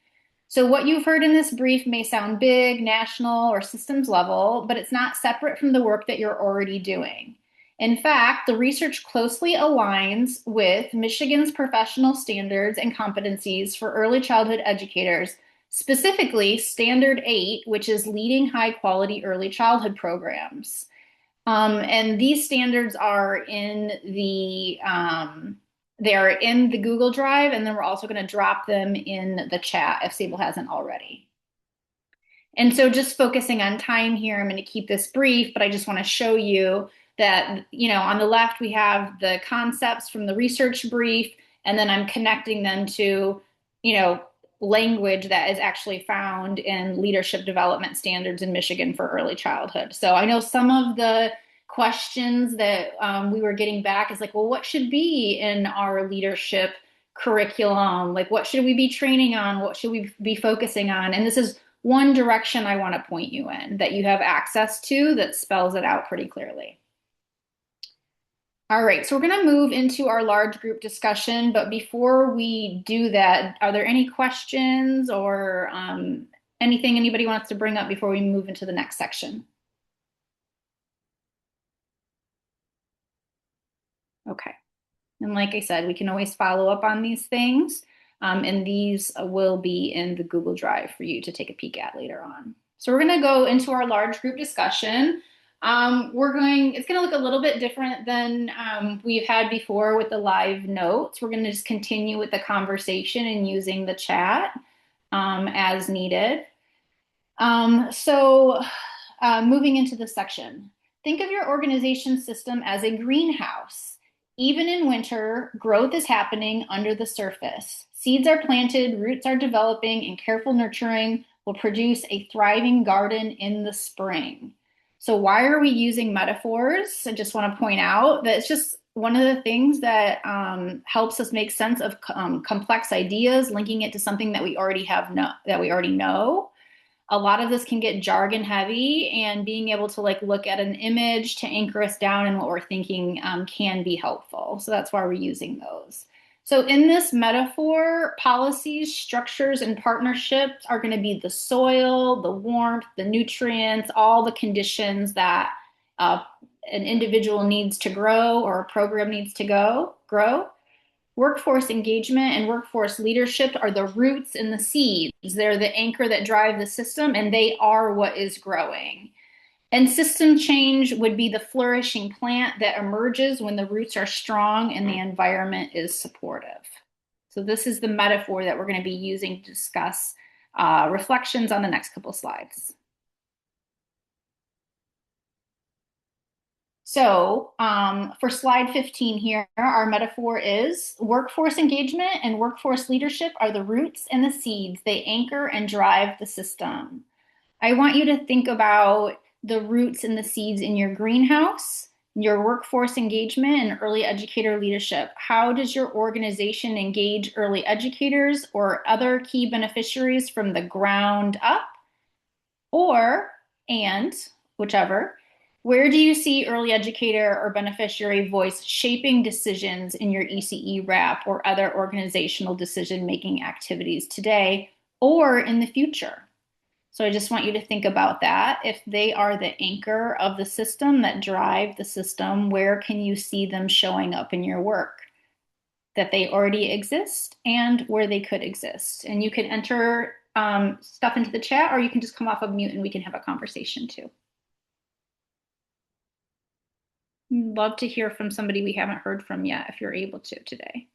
So what you've heard in this brief may sound big, national, or systems level, but it's not separate from the work that you're already doing. In fact, the research closely aligns with Michigan's professional standards and competencies for early childhood educators, specifically Standard 8, which is leading high quality early childhood programs. And these standards are they are in the Google Drive, and then we're also going to drop them in the chat if Sable hasn't already. And so just focusing on time here, I'm going to keep this brief, but I just want to show you that, on the left, we have the concepts from the research brief, and then I'm connecting them to, language that is actually found in leadership development standards in Michigan for early childhood. So I know some of the questions that we were getting back is like, well, what should be in our leadership curriculum? Like, what should we be training on? What should we be focusing on? And this is one direction I want to point you in that you have access to that spells it out pretty clearly. All right, so we're going to move into our large group discussion, but before we do that, are there any questions or anything anybody wants to bring up before we move into the next section? Okay, and like I said, we can always follow up on these things, and these will be in the Google Drive for you to take a peek at later on. So we're going to go into our large group discussion. It's going to look a little bit different than we've had before with the live notes. We're going to just continue with the conversation and using the chat as needed. Moving into this section, think of your organization system as a greenhouse. Even in winter, growth is happening under the surface. Seeds are planted, roots are developing, and careful nurturing will produce a thriving garden in the spring. So why are we using metaphors? I just want to point out that it's just one of the things that helps us make sense of complex ideas, linking it to something that we already know. A lot of this can get jargon heavy, and being able to look at an image to anchor us down in what we're thinking can be helpful. So that's why we're using those. So in this metaphor, policies, structures, and partnerships are going to be the soil, the warmth, the nutrients, all the conditions that an individual needs to grow or a program needs to grow. Workforce engagement and workforce leadership are the roots and the seeds. They're the anchor that drive the system, and they are what is growing. And system change would be the flourishing plant that emerges when the roots are strong and the environment is supportive. So this is the metaphor that we're going to be using to discuss reflections on the next couple slides. So for slide 15 here, our metaphor is workforce engagement and workforce leadership are the roots and the seeds. They anchor and drive the system. I want you to think about the roots and the seeds in your greenhouse, your workforce engagement, and early educator leadership. How does your organization engage early educators or other key beneficiaries from the ground up? Whichever. Where do you see early educator or beneficiary voice shaping decisions in your ECE wrap or other organizational decision-making activities today or in the future? So I just want you to think about that. If they are the anchor of the system that drive the system, where can you see them showing up in your work? That they already exist and where they could exist. And you can enter stuff into the chat, or you can just come off of mute and we can have a conversation too. Love to hear from somebody we haven't heard from yet if you're able to today.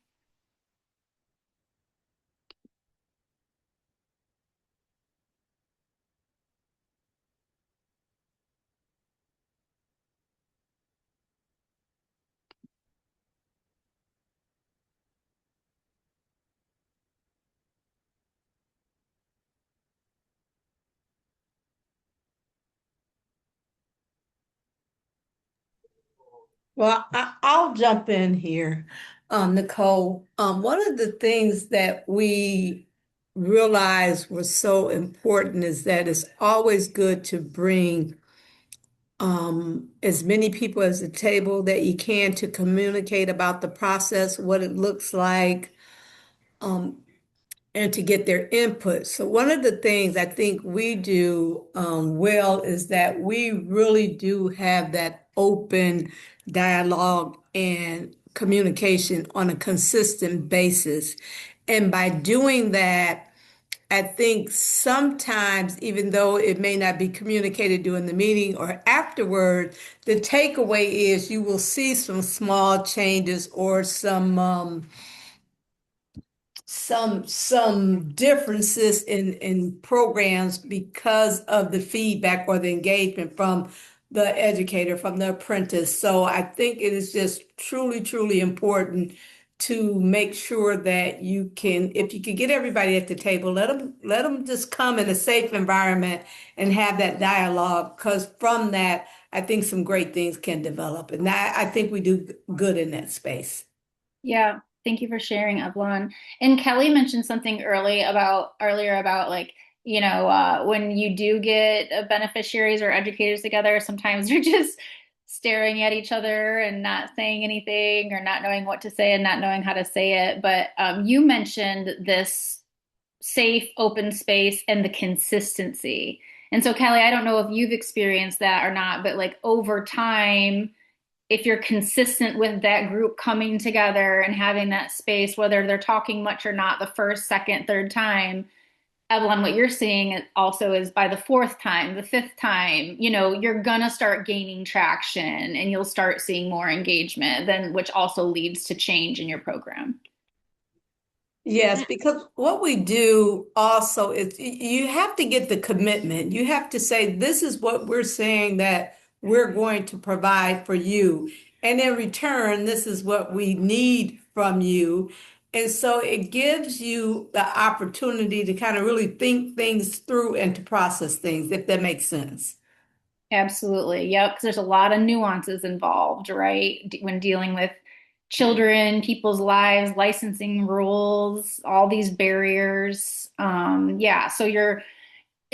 Well, I'll jump in here, Nicole. One of the things that we realized was so important is that it's always good to bring as many people as the table that you can to communicate about the process, what it looks like, um, and to get their input. So one of the things I think we do well is that we really do have that open dialogue and communication on a consistent basis. And by doing that, I think sometimes, even though it may not be communicated during the meeting or afterward, the takeaway is you will see some small changes or some differences in programs because of the feedback or the engagement from the educator, from the apprentice. So I think it is just truly important to make sure that you can, if you can get everybody at the table, let them just come in a safe environment and have that dialogue. Because from that, I think some great things can develop, and I think we do good in that space. Yeah, thank you for sharing, Evelyn. And Kelly mentioned something earlier about like, when you do get beneficiaries or educators together, sometimes they're just staring at each other and not saying anything or not knowing what to say and not knowing how to say it. But you mentioned this safe, open space and the consistency. And so, Kelly, I don't know if you've experienced that or not, but like over time, if you're consistent with that group coming together and having that space, whether they're talking much or not the first, second, third time, Evelyn, what you're seeing also is by the fourth time, the fifth time, you're gonna start gaining traction and you'll start seeing more engagement, then which also leads to change in your program. Yes, because what we do also is you have to get the commitment. You have to say, this is what we're saying that we're going to provide for you. And in return, this is what we need from you. And so it gives you the opportunity to kind of really think things through and to process things, if that makes sense. Absolutely. Yep. Because there's a lot of nuances involved, right? When dealing with children, people's lives, licensing rules, all these barriers. Yeah. So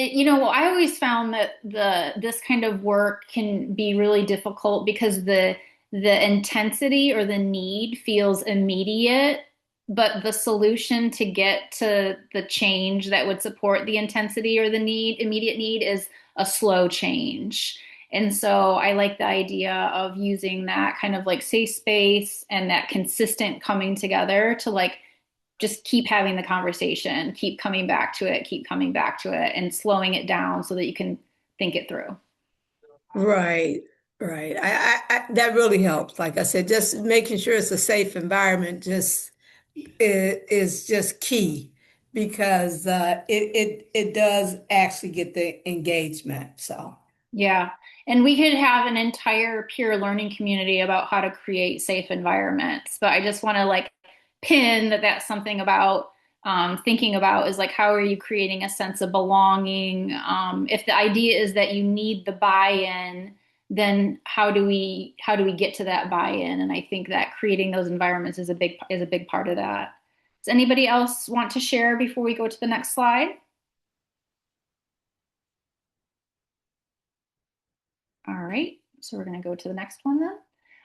I always found that this kind of work can be really difficult because the intensity or the need feels immediate, but the solution to get to the change that would support the intensity or the immediate need is a slow change. And so I like the idea of using that kind of like safe space and that consistent coming together to like just keep having the conversation, keep coming back to it, keep coming back to it, and slowing it down so that you can think it through. Right, right. That really helps. Like I said, just making sure it's a safe environment is just key because it does actually get the engagement. So Yeah. And we could have an entire peer learning community about how to create safe environments. But I just want to like pin that that's something about thinking about is like, how are you creating a sense of belonging? If the idea is that you need the buy-in, then how do we get to that buy-in? And I think that creating those environments is a big part of that. Does anybody else want to share before we go to the next slide? All right. So we're going to go to the next one then.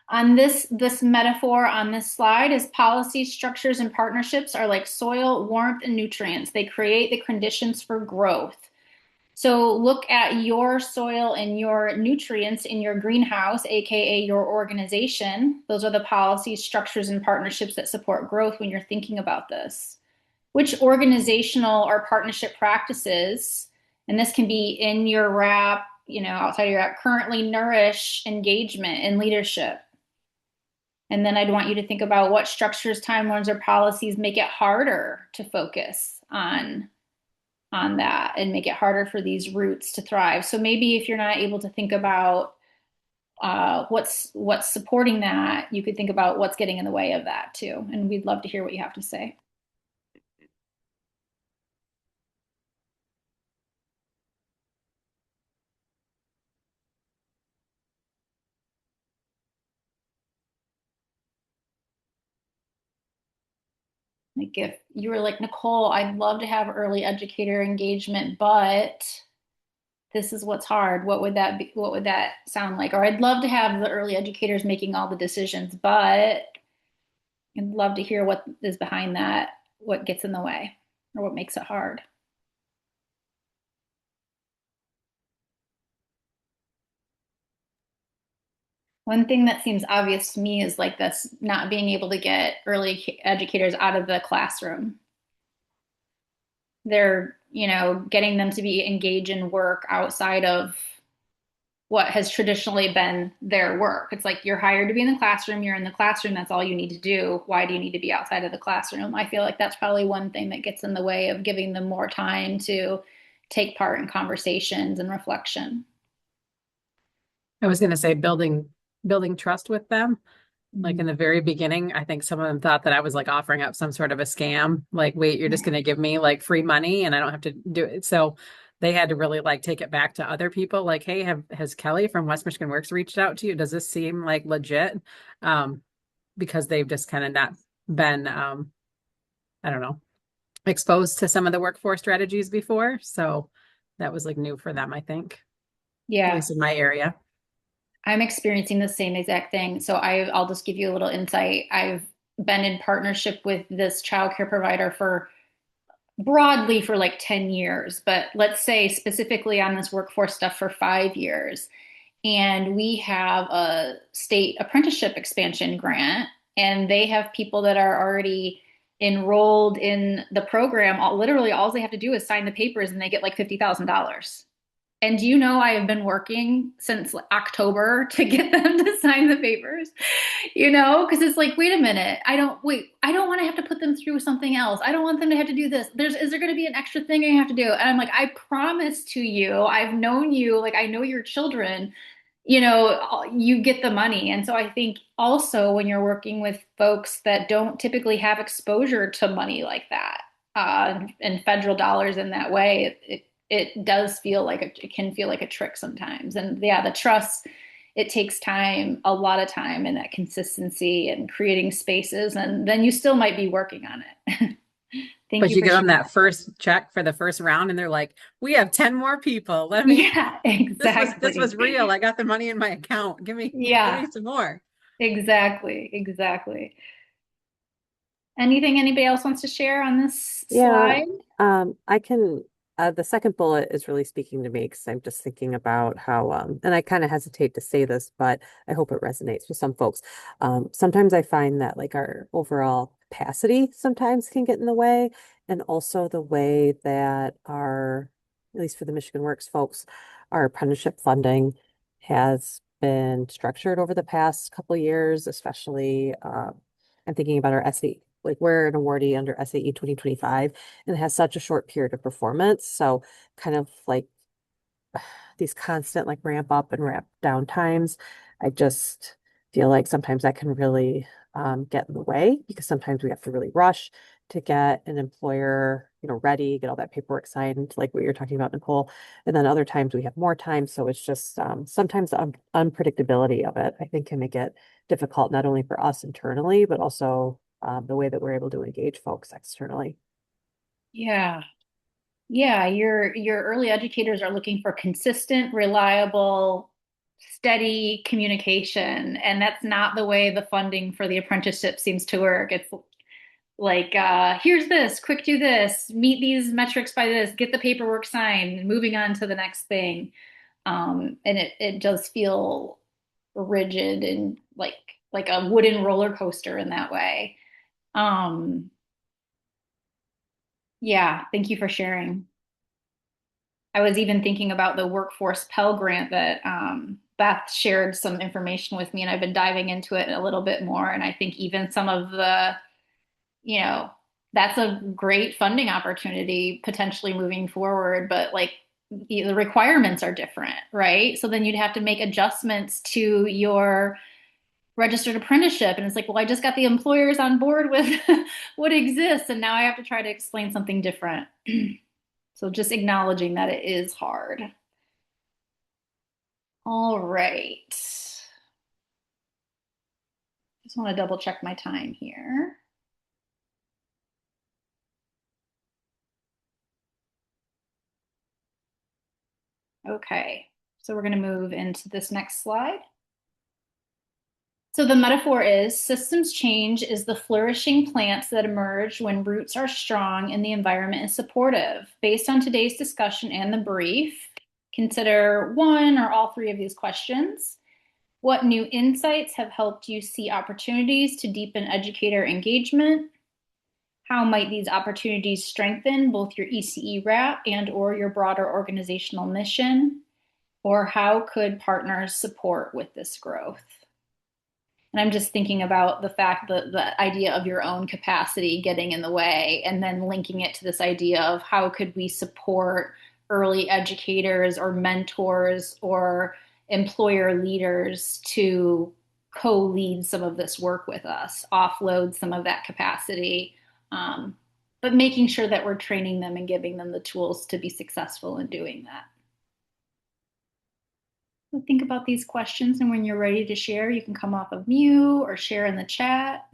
On this metaphor on this slide is policies, structures, and partnerships are like soil, warmth, and nutrients. They create the conditions for growth. So look at your soil and your nutrients in your greenhouse, aka your organization. Those are the policies, structures, and partnerships that support growth when you're thinking about this. Which organizational or partnership practices, and this can be in your RAP, outside of your RAP, currently nourish engagement and leadership? And then I'd want you to think about what structures, timelines, or policies make it harder to focus on that and make it harder for these roots to thrive. So maybe if you're not able to think about what's supporting that, you could think about what's getting in the way of that too. And we'd love to hear what you have to say. Like if you were like, Nicole, I'd love to have early educator engagement, but this is what's hard. What would that be? What would that sound like? Or I'd love to have the early educators making all the decisions, but I'd love to hear what is behind that, what gets in the way, or what makes it hard. One thing that seems obvious to me is like that's not being able to get early educators out of the classroom. They're, getting them to be engaged in work outside of what has traditionally been their work. It's like you're hired to be in the classroom, you're in the classroom, that's all you need to do. Why do you need to be outside of the classroom? I feel like that's probably one thing that gets in the way of giving them more time to take part in conversations and reflection. I was going to say building trust with them. Like in the very beginning, I think some of them thought that I was like offering up some sort of a scam. Like, wait, you're just going to give me like free money and I don't have to do it. So they had to really like take it back to other people. Like, hey, has Kelly from West Michigan Works reached out to you? Does this seem like legit? Because they've just kind of not been, I don't know, exposed to some of the workforce strategies before. So that was like new for them, I think. At Yeah. least in my area. I'm experiencing the same exact thing. So I'll just give you a little insight. I've been in partnership with this childcare provider for broadly for like 10 years, but let's say specifically on this workforce stuff for 5 years. And we have a state apprenticeship expansion grant, and they have people that are already enrolled in the program. Literally, all they have to do is sign the papers and they get like $50,000. And do you know I have been working since October to get them to sign the papers? Because it's like, wait a minute, I don't want to have to put them through something else. I don't want them to have to do this. Is there going to be an extra thing I have to do? And I'm like, I promise to you, I've known you, like I know your children, you get the money. And so I think also when you're working with folks that don't typically have exposure to money like that, and federal dollars in that way, it does feel like it can feel like a trick sometimes. And yeah, the trust, it takes time, a lot of time, and that consistency and creating spaces, and then you still might be working on it. But you give them that first check for the first round and they're like, we have 10 more people. Yeah, exactly. This was real. I got the money in my account. Give me some more. Exactly. Anybody else wants to share on this slide? I can, the second bullet is really speaking to me because I'm just thinking about how, and I kind of hesitate to say this, but I hope it resonates with some folks. Sometimes I find that like our overall capacity sometimes can get in the way, and also the way that at least for the Michigan Works folks, our apprenticeship funding has been structured over the past couple of years, especially I'm thinking about our SE. Like we're an awardee under SAE 2025 and it has such a short period of performance. So kind of like these constant like ramp up and ramp down times, I just feel like sometimes that can really get in the way because sometimes we have to really rush to get an employer, ready, get all that paperwork signed, like what you're talking about, Nicole. And then other times we have more time. So it's just sometimes the unpredictability of it, I think, can make it difficult, not only for us internally, but also the way that we're able to engage folks externally. Yeah. Your early educators are looking for consistent, reliable steady communication. And that's not the way the funding for the apprenticeship seems to work. It's like, here's this, quick do this, meet these metrics by this, get the paperwork signed, moving on to the next thing. And it does feel rigid and like a wooden roller coaster in that way. Um, yeah, thank you for sharing. I was even thinking about the workforce Pell Grant that Beth shared some information with me, and I've been diving into it a little bit more. And I think even some of the, you know, that's a great funding opportunity potentially moving forward, but like the requirements are different, right? So then you'd have to make adjustments to your registered apprenticeship. And it's like, well, I just got the employers on board with what exists, and now I have to try to explain something different. So just acknowledging that it is hard. All right. Just want to double check my time here. Okay, so we're going to move into this next slide. So the metaphor is systems change is the flourishing plants that emerge when roots are strong and the environment is supportive. Based on today's discussion and the brief, consider one or all three of these questions. What new insights have helped you see opportunities to deepen educator engagement? How might these opportunities strengthen both your ECE wrap and or your broader organizational mission? Or how could partners support with this growth? And I'm just thinking about the fact that the idea of your own capacity getting in the way, and then linking it to this idea of how could we support early educators or mentors or employer leaders to co-lead some of this work with us, offload some of that capacity, but making sure that we're training them and giving them the tools to be successful in doing that. So think about these questions, and when you're ready to share, you can come off of mute or share in the chat.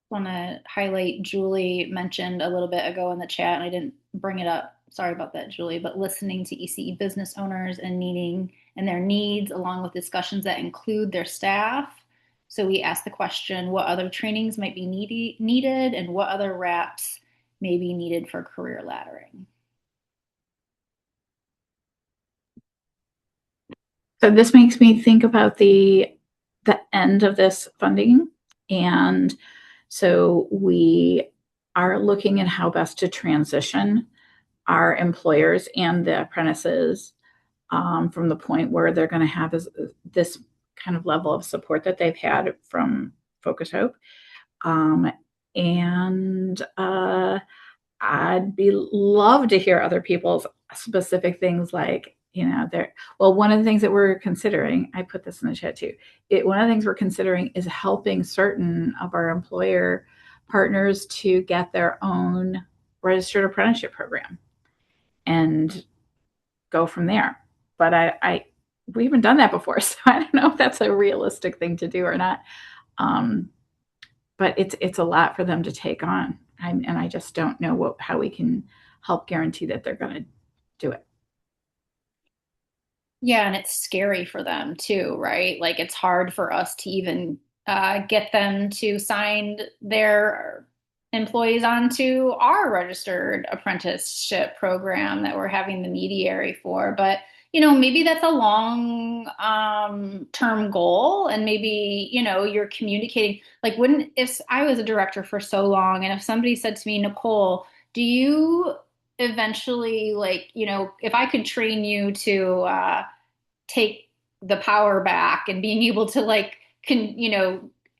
Want to highlight Julie mentioned a little bit ago in the chat, and I didn't bring it up. Sorry about that, Julie, but listening to ECE business owners and their needs, along with discussions that include their staff. So we asked the question, what other trainings might be needed and what other wraps may be needed for career laddering? So this makes me think about the end of this funding. And so we are looking at how best to transition our employers and the apprentices from the point where they're going to have this kind of level of support that they've had from Focus Hope. And I'd be love to hear other people's specific things like, one of the things that we're considering, I put this in the chat too. One of the things we're considering is helping certain of our employer partners to get their own registered apprenticeship program and go from there. But we haven't done that before, so I don't know if that's a realistic thing to do or not. But it's a lot for them to take on, and I just don't know how we can help guarantee that they're going to do it. Yeah, and it's scary for them too, right? Like it's hard for us to even get them to sign their employees onto our registered apprenticeship program that we're having the mediary for. But maybe that's a long term goal, and maybe you're communicating. Like, if I was a director for so long, and if somebody said to me, Nicole, do you eventually, like, if I could train you to take the power back and being able to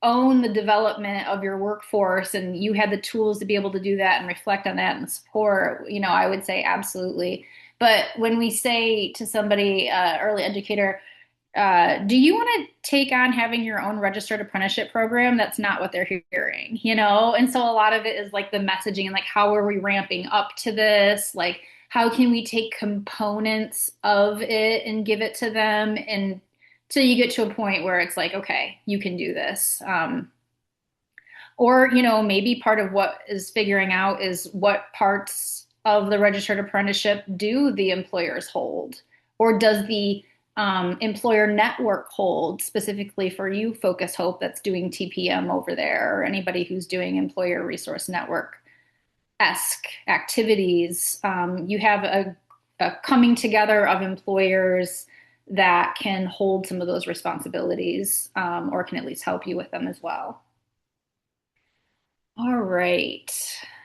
own the development of your workforce, and you had the tools to be able to do that and reflect on that and support, I would say absolutely. But when we say to somebody, early educator, do you want to take on having your own registered apprenticeship program? That's not what they're hearing, And so a lot of it is like the messaging and like, how are we ramping up to this? Like, how can we take components of it and give it to them? And till you get to a point where it's like, okay, you can do this. Or, maybe part of what is figuring out is what parts of the registered apprenticeship do the employers hold? Or does the employer network hold specifically for you, Focus Hope, that's doing TPM over there, or anybody who's doing employer resource network-esque activities? You have a coming together of employers that can hold some of those responsibilities, or can at least help you with them as well. All right.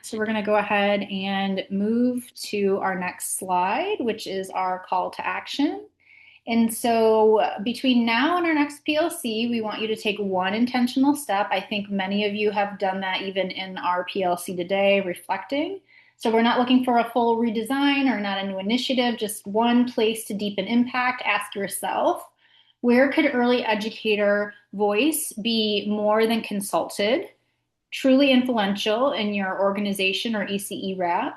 So we're going to go ahead and move to our next slide, which is our call to action. And so between now and our next PLC, we want you to take one intentional step. I think many of you have done that even in our PLC today, reflecting. So we're not looking for a full redesign or not a new initiative, just one place to deepen impact. Ask yourself, where could early educator voice be more than consulted, truly influential in your organization or ECE rep?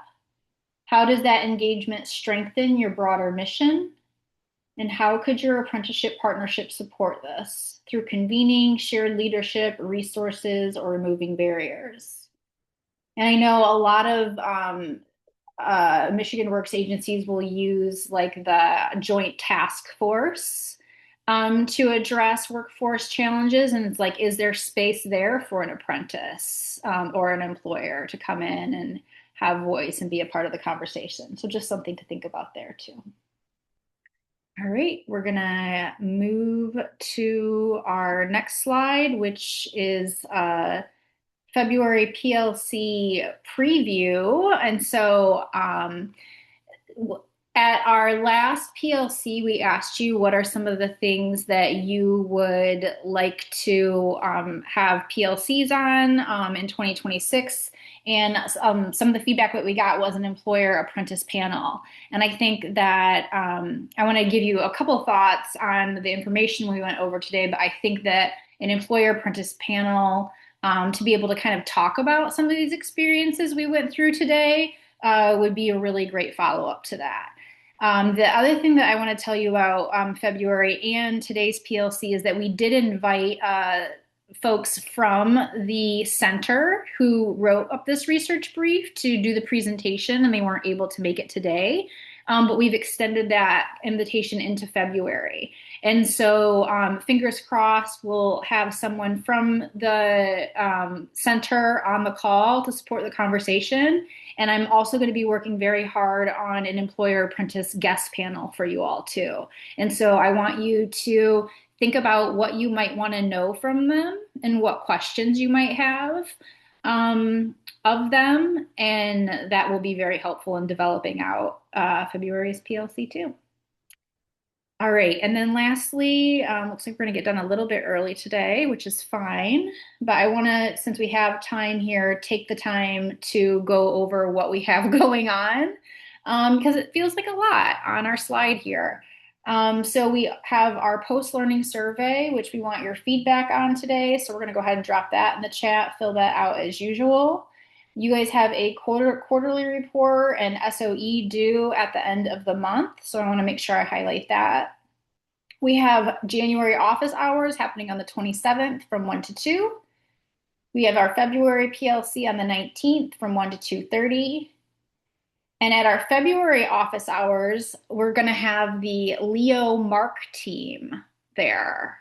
How does that engagement strengthen your broader mission? And how could your apprenticeship partnership support this through convening, shared leadership, resources, or removing barriers? And I know a lot of Michigan Works agencies will use like the joint task force to address workforce challenges. And it's like, is there space there for an apprentice or an employer to come in and have voice and be a part of the conversation? So just something to think about there too. All right, we're gonna move to our next slide, which is February PLC preview. And so at our last PLC, we asked you what are some of the things that you would like to have PLCs on in 2026. And some of the feedback that we got was an employer apprentice panel. And I think that I want to give you a couple thoughts on the information we went over today, but I think that an employer apprentice panel to be able to kind of talk about some of these experiences we went through today would be a really great follow-up to that. The other thing that I want to tell you about February and today's PLC is that we did invite folks from the center who wrote up this research brief to do the presentation, and they weren't able to make it today. But we've extended that invitation into February. And so fingers crossed, we'll have someone from the center on the call to support the conversation. And I'm also going to be working very hard on an employer apprentice guest panel for you all too. And so I want you to think about what you might want to know from them and what questions you might have of them. And that will be very helpful in developing out February's PLC too. All right, and then lastly, looks like we're going to get done a little bit early today, which is fine. But I want to, since we have time here, take the time to go over what we have going on because it feels like a lot on our slide here. So we have our post-learning survey, which we want your feedback on today. So we're going to go ahead and drop that in the chat, fill that out as usual. You guys have a quarterly report and SOE due at the end of the month. So I want to make sure I highlight that. We have January office hours happening on the 27th from 1 to 2. We have our February PLC on the 19th from 1 to 2:30. And at our February office hours, we're going to have the Leo Mark team there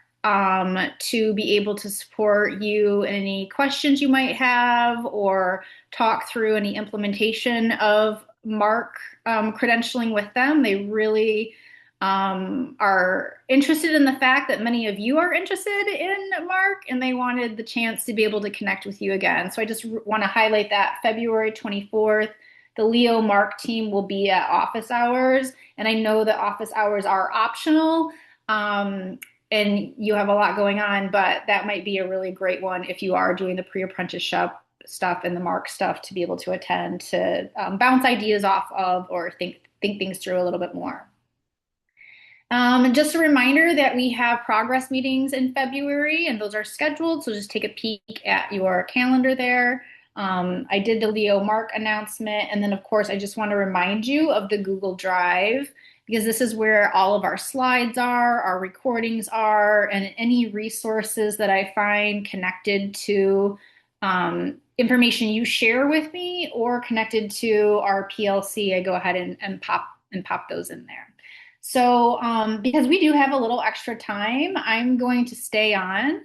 to be able to support you in any questions you might have or talk through any implementation of Mark credentialing with them. They really are interested in the fact that many of you are interested in Mark and they wanted the chance to be able to connect with you again. So I just want to highlight that February 24th. The Leo Mark team will be at office hours, and I know that office hours are optional, and you have a lot going on, but that might be a really great one if you are doing the pre-apprenticeship stuff and the Mark stuff to be able to attend to bounce ideas off of or think things through a little bit more. Just a reminder that we have progress meetings in February, and those are scheduled, so just take a peek at your calendar there. I did the Leo Mark announcement, and then of course I just want to remind you of the Google Drive because this is where all of our slides are, our recordings are, and any resources that I find connected to information you share with me or connected to our PLC, I go ahead and pop those in there. So, because we do have a little extra time, I'm going to stay on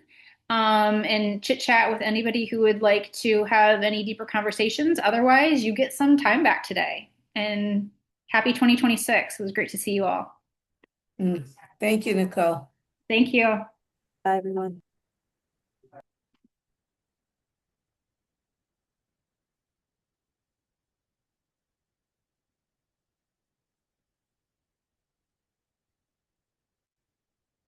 and chit chat with anybody who would like to have any deeper conversations. Otherwise, you get some time back today. And happy 2026. It was great to see you all. Mm. Thank you, Nicole. Thank you. Bye, everyone.